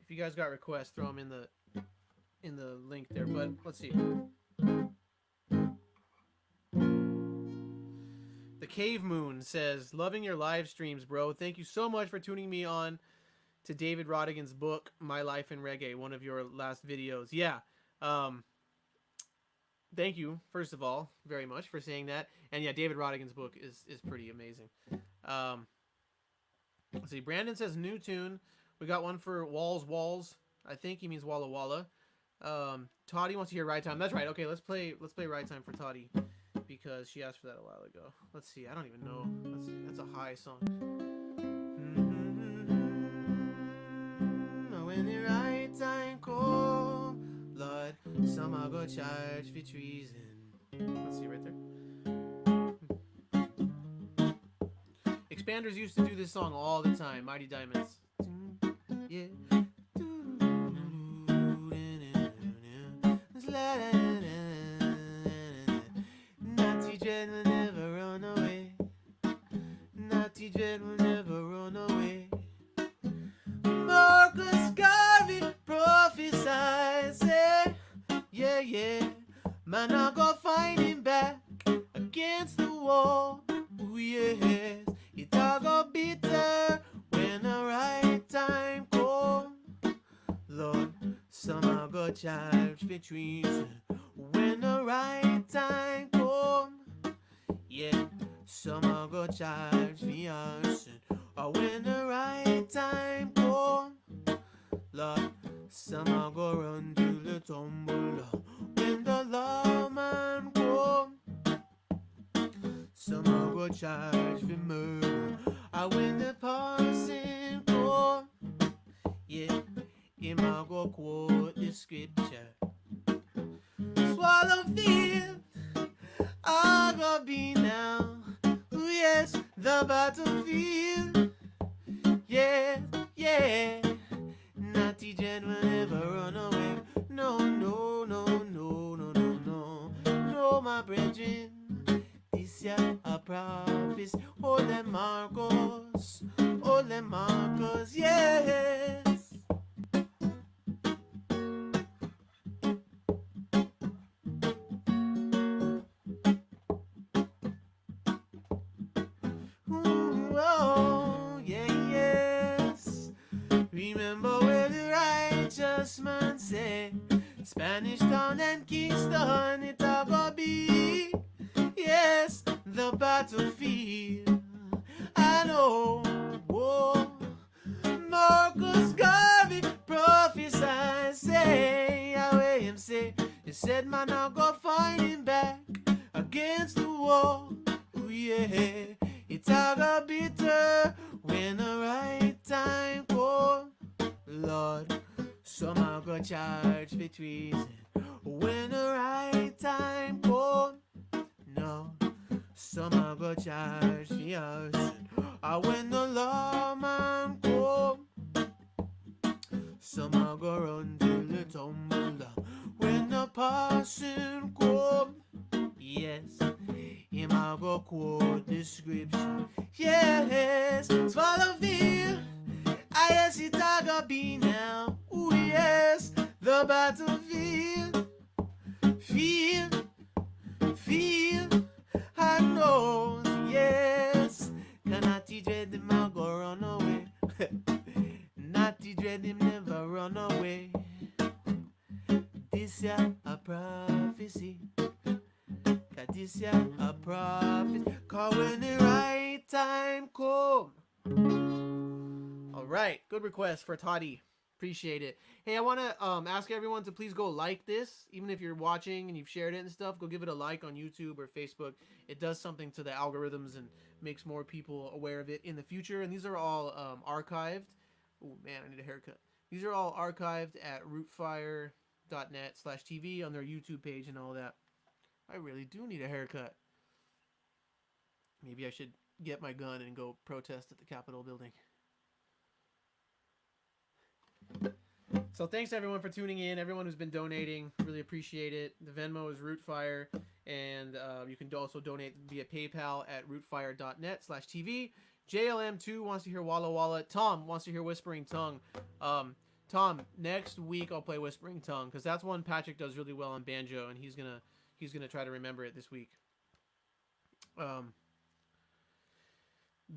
if you guys got requests, throw them in the link there, but let's see. The Cave Moon says, loving your live streams, bro. Thank you so much for tuning me on to David Rodigan's book, My Life in Reggae, one of your last videos. Yeah. Thank you, first of all, very much for saying that. And yeah, David Rodigan's book is pretty amazing. Let's see. Brandon says, new tune. We got one for Walls Walls. I think he means Walla Walla. Toddy wants to hear Ride Time. That's right. Okay, let's play Ride Time for Toddy because she asked for that a while ago. Let's see. I don't even know. That's a high song. When the right time come, Lord, some I go charge for treason. Let's see right there. Expanders used to do this song all the time. Mighty Diamonds. Yeah. Naughty Dread will never run away. Naughty Dread will never run away. Marcus Garvey prophesies, yeah, yeah. Man, I go find him back against the wall. Ooh, yes, it all go bitter when the right time come. Lord, some I go charge for treason when the right time come. Yeah, some I go charge for arson when the right time come. Lord, some I go run to the tumble when the lawman come. Some I go charge for murder when the parson come. Yeah, him I go quote the scripture. Swallow field, I go be now. Ooh, yes, the battlefield. Yeah, yeah. Naughty Dread will never run away. No, no, no, no, no, no, no. No, my brethren. This year a prophet. Holy Marcos. Holy Marcos, yes. Oh, yeah, yes. Remember where the righteous man said, Spanish Town and Kingston, it all go be. Yes, the battlefield. I know. Whoa. Marcus Garvey prophesied, say, away him say, he said, man, I'll go find him back against the wall. Ooh, yeah. It's all go bitter when the right time come. Lord, some I go charge for treason when the right time come. No, some I go charge for arson when the lawman come. Some I go run till the tumble when the parson come. Yes, him I go quote the scripture. Yes, Swallowfield. I yes, it I go be now. Ooh, yes, the battlefield. Feel, I know, yes. Naughty Dread him I go run away. Naughty Dread him never run away. This year a prophecy. This year a prophet. Cause when the right time come. Alright, good request for Toddy. Appreciate it. Hey, I want to ask everyone to please go like this. Even if you're watching and you've shared it and stuff, go give it a like on YouTube or Facebook. It does something to the algorithms and makes more people aware of it in the future. And these are all archived. Oh, man, I need a haircut. These are all archived at rootfire.net/TV on their YouTube page and all that. I really do need a haircut. Maybe I should get my gun and go protest at the Capitol building. So thanks everyone for tuning in, everyone who's been donating, really appreciate it. The Venmo is Rootfire, and you can also donate via PayPal at rootfire.net/TV. JLM2 wants to hear Walla Walla. Tom wants to hear Whispering Tongue. Tom, next week I'll play Whispering Tongue because that's one Patrick does really well on banjo, and he's gonna try to remember it this week. The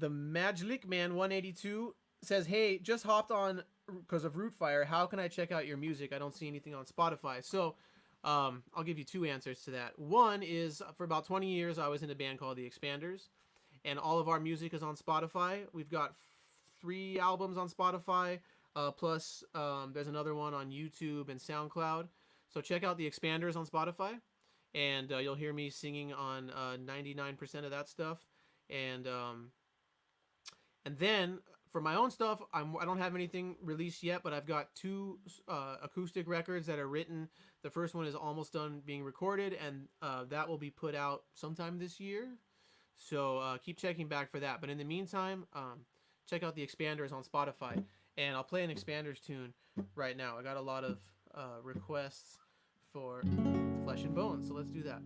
Majlik Man 182 says, hey, just hopped on because of Rootfire. How can I check out your music? I don't see anything on Spotify. So I'll give you two answers to that. One is, for about 20 years I was in a band called The Expanders, and all of our music is on Spotify. We've got 3 albums on Spotify. Plus, there's another one on YouTube and SoundCloud. So check out the expanders on Spotify, and you'll hear me singing on 99% of that stuff. And then for my own stuff, I don't have anything released yet, but I've got two acoustic records that are written. The first one is almost done being recorded, and that will be put out sometime this year. So keep checking back for that. But in the meantime, check out the expanders on Spotify, and I'll play an expanders tune right now. I got a lot of requests for Flesh and Bones, so let's do that.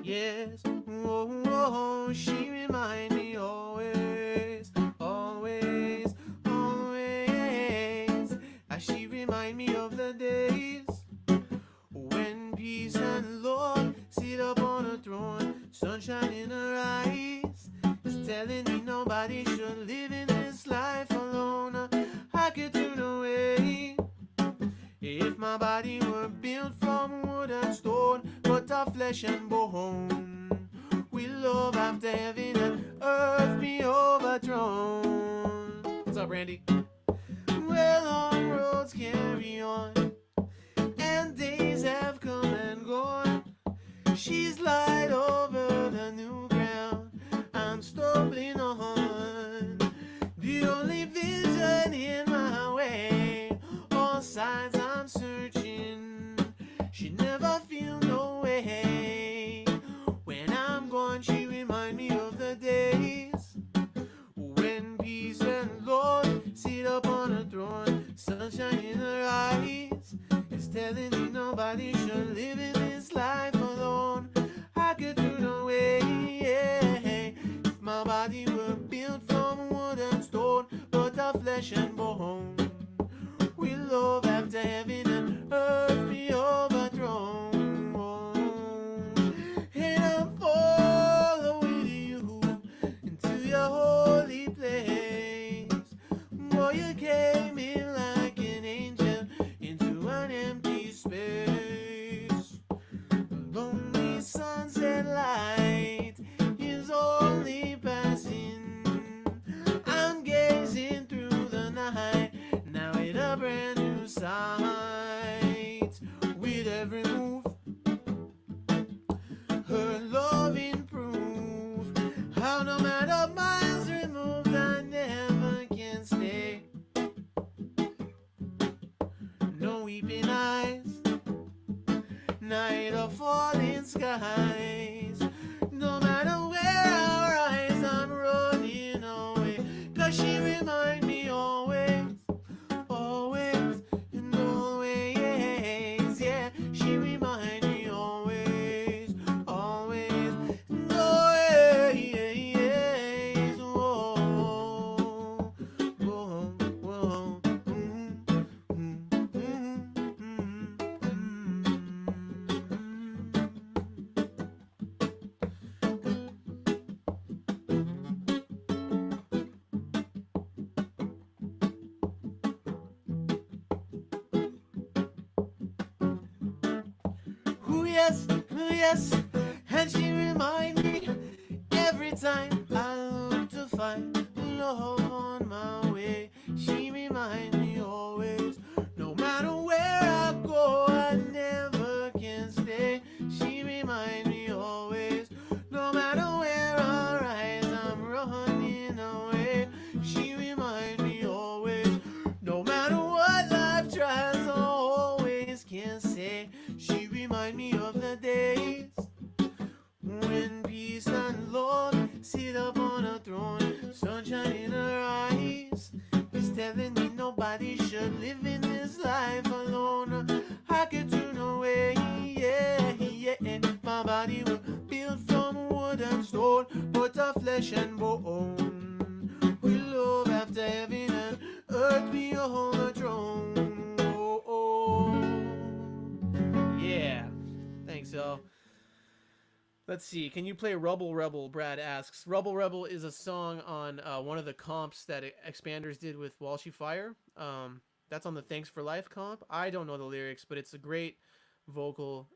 Yes, whoa, whoa, she remind me always, always, always. She remind me of the days when peace and Lord sit up on a throne, sunshine in her eyes. It's telling me nobody should live in this life alone. I could turn away if my body were built from wood and stone, but of flesh and bone. Will love after heaven and earth be overthrown? What's up, Randy? Well, long roads carry on, and days have come and gone. She's light over the new ground I'm stumbling on. The only vision in my way, all sides I'm searching. She never feel no way. When I'm gone, she remind me of the days when peace and Lord sit up on a throne, sunshine in her eyes. It's telling me nobody should live in this life alone. I could turn away, yeah, if my body were built from wood and stone, but of flesh and bone. Will love after heaven and earth be overthrown? And I'm following you into your holy place. Boy, you came in like an angel into an empty space. Lonely sunset light is only passing. I'm gazing through the night, now with a brand new sight. With every move, her love improved. How no matter miles removed, I never can stay. No weeping eyes, night of falling skies. No matter where I rise, I'm running away. 'Cause she remind me always, always, and always, yeah. She remind me always, always, and always. Whoa, whoa, whoa, ooh, yes, and she remind me every time I look to find love on my way. She remind me always, no matter where I go, I never can stay. She remind me always, no matter where I rise, I'm running away. She remind me always, no matter what life tries, I always can say. She remind me of the days when peace and Lord sit up on a throne, sunshine in her eyes. He's telling me nobody should live in this life alone. I could turn away, yeah, yeah. My body was built from wood and stone, but of flesh and bone. We love after heaven and earth be overthrown. Oh, oh. Yeah. Thanks, y'all. Let's see. Can you play Rubble Rebel? Brad asks. Rubble Rebel is a song on one of the comps that Expanders did with Walshy Fire. That's on the Thanks for Life comp. I don't know the lyrics, but it's a great vocal.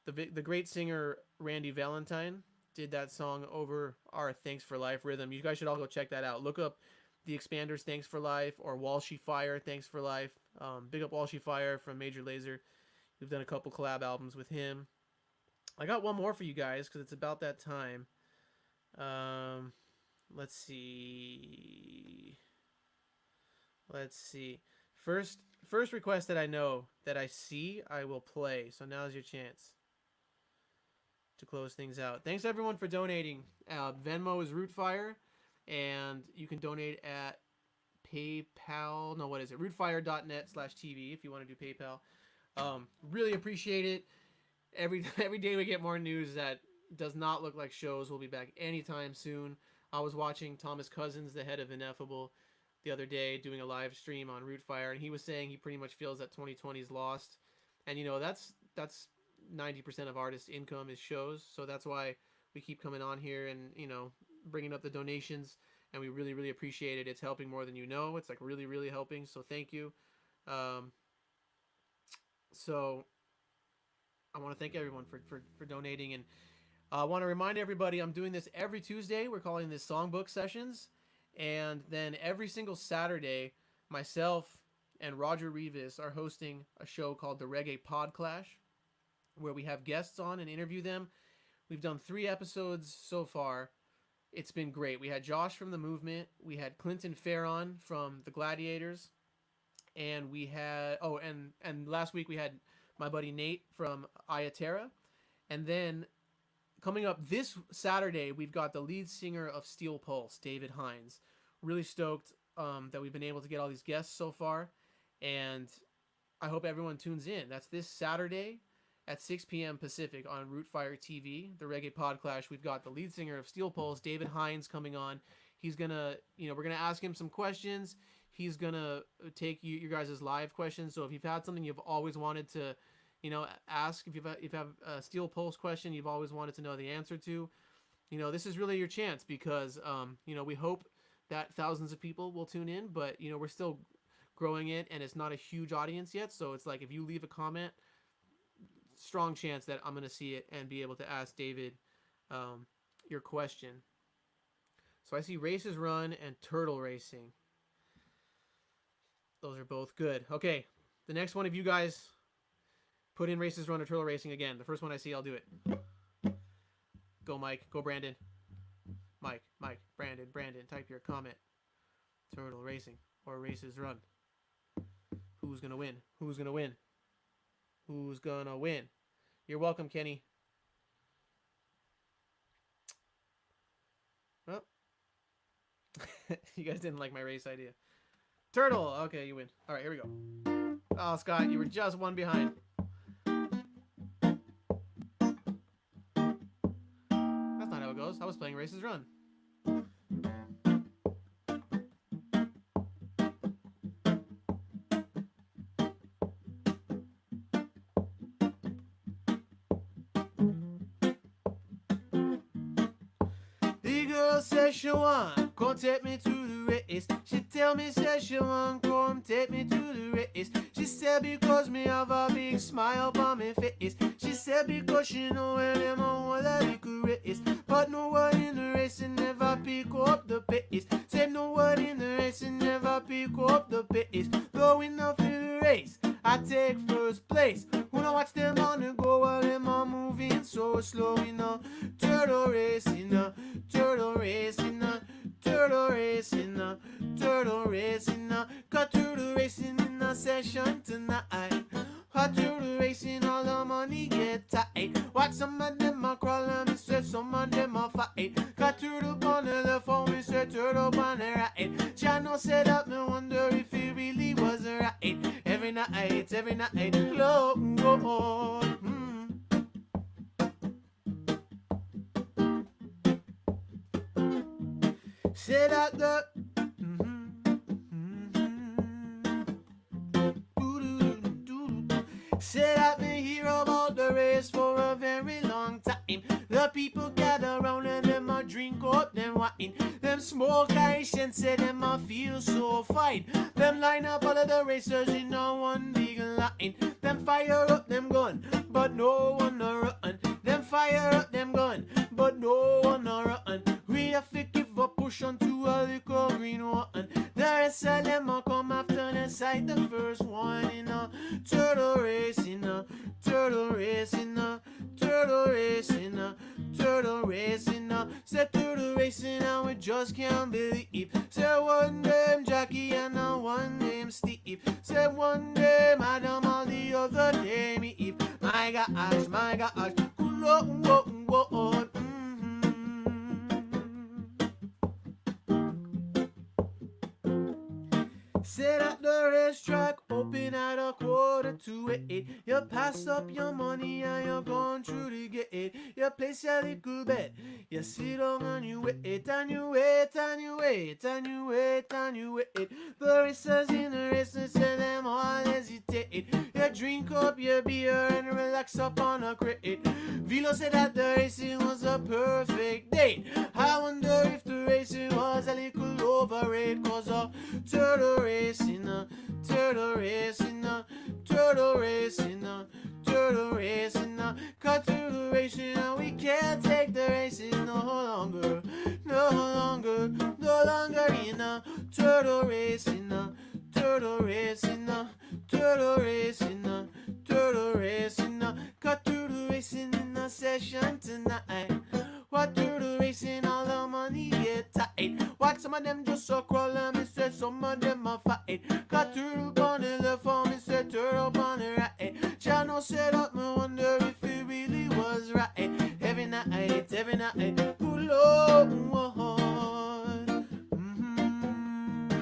The great singer Randy Valentine did that song over our Thanks for Life rhythm. You guys should all go check that out. Look up The Expanders, thanks for life, or Walshy Fire, thanks for life. Big up Walshy Fire from Major Lazer. We've done a couple collab albums with him. I got one more for you guys because it's about that time. Let's see. First request that I know that I see, I will play. So now's your chance to close things out. Thanks everyone for donating. Venmo is Rootfire, and you can donate at PayPal. No, what is it? Rootfire.net/TV if you want to do PayPal. Really appreciate it. Every day we get more news that does not look like shows will be back anytime soon. I was watching Thomas Cousins, the head of Ineffable, the other day doing a live stream on Rootfire, and he was saying he pretty much feels that 2020 is lost. And that's 90% of artists' income is shows, so that's why we keep coming on here and bringing up the donations, and we really, really appreciate it. It's helping more than you know. It's like really, really helping, so thank you. So I want to thank everyone for donating, and I want to remind everybody I'm doing this every Tuesday. We're calling this Songbook Sessions, and then every single Saturday, myself and Roger Revis are hosting a show called the Reggae Pod Clash, where we have guests on and interview them. We've done 3 episodes so far. It's been great. We had Josh from The Movement. We had Clinton Farron from The Gladiators. And we had, and last week we had my buddy Nate from Ayaterra. And then coming up this Saturday, we've got the lead singer of Steel Pulse, David Hines. Really stoked that we've been able to get all these guests so far. And I hope everyone tunes in. That's this Saturday at 6 p.m. Pacific on Rootfire TV, the Reggae Pod Clash. We've got the lead singer of Steel Pulse, David Hines, coming on. He's gonna, we're gonna ask him some questions. He's gonna take you guys' live questions. So if you've had something you've always wanted to, ask, if you have a Steel Pulse question you've always wanted to know the answer to, this is really your chance, because we hope that thousands of people will tune in, but we're still growing it, and it's not a huge audience yet. So it's like, if you leave a comment, strong chance that I'm going to see it and be able to ask David your question. So I see Races Run and Turtle Racing. Those are both good. Okay, the next one of you guys put in Races Run or Turtle Racing again. The first one I see, I'll do it. Go Mike, go Brandon. Mike, Brandon, type your comment. Turtle Racing or Races Run. Who's going to win? Who's going to win? Who's gonna win? You're welcome, Kenny. Well, you guys didn't like my race idea. Turtle! Okay, you win. Alright, here we go. Oh, Scott, you were just one behind. That's not how it goes. I was playing Races Run. Says she want, come take me to the race. She tell me, says she want, come take me to the race. She said because me have a big smile on my face. She said because she know where them all that we could race. But no one in the race and never pick up the pace. Said no one in the race and never pick up the pace. Going off in the race, I take first place. When I watch them on the go while them are moving so slow, turtle racing, turtle racing, turtle racing, turtle racing, got turtle racing in a session tonight. Hot turtle racing, all the money get tight. Watch some of them a crawl and me say some of them a fight. Got turtle on the left, for me say turtle on the right. Chano said that, me wonder if it really was right. Every night, glow. Say that the Say that me hear about the race for a very long time. The people gather round and them a drink up them wine. Them smoke ice and say them a feel so fine. Them line up all of the racers in a one big line. Them fire up them gun, but no one a run. Them fire up them gun, but no one a run. We have to give up. ocean to a little green one. The rest of them all come after the sight. The first one in a turtle race, in a turtle race, in a turtle race, in a turtle racing now. Said turtle racing now, we just can't believe. Said one name Jackie and one name Steve. Said one day Madam, all the other name Eve. My gosh, my gosh. Whoa, whoa, whoa. Sit at the racetrack, open at 7:45. You pass up your money and you're going through the gate. You place your little bet, you sit down and you wait, and you wait, and you wait, and you wait, and you wait. The racers in the races say them all hesitate. You drink up your beer and relax up on a crate. Velo said that the racing was a perfect date. I wonder if the racing was a little overrated, cause a turtle racing, a turtle racing, a turtle racing, a turtle racing, a cut through the racing, and we can't take the racing no longer, no longer, no longer in a turtle racing, a turtle racing, a turtle racing, a turtle racing, a cut through the racing in a session tonight. What do the racing, all the money get tight. Watch some of them just so crawl and me say some of them a fight. Cut turtle on the left arm, me say turtle on the right. Chano set up, me wonder if it really was right. Every night, good Lord.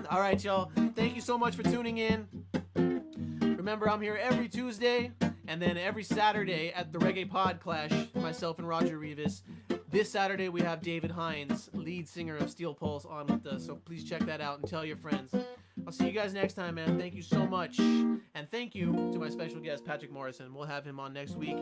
All right, y'all. Thank you so much for tuning in. Remember, I'm here every Tuesday and then every Saturday at the Reggae Pod Clash, myself and Roger Rivas. This Saturday, we have David Hines, lead singer of Steel Pulse, on with us. So please check that out and tell your friends. I'll see you guys next time, man. Thank you so much. And thank you to my special guest, Patrick Morrison. We'll have him on next week.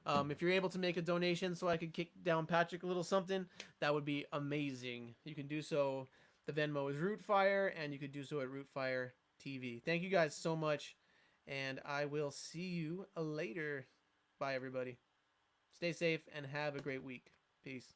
If you're able to make a donation so I could kick down Patrick a little something, that would be amazing. You can do so. The Venmo is Rootfire, and you could do so at Rootfire TV. Thank you guys so much, and I will see you later. Bye, everybody. Stay safe and have a great week. Peace.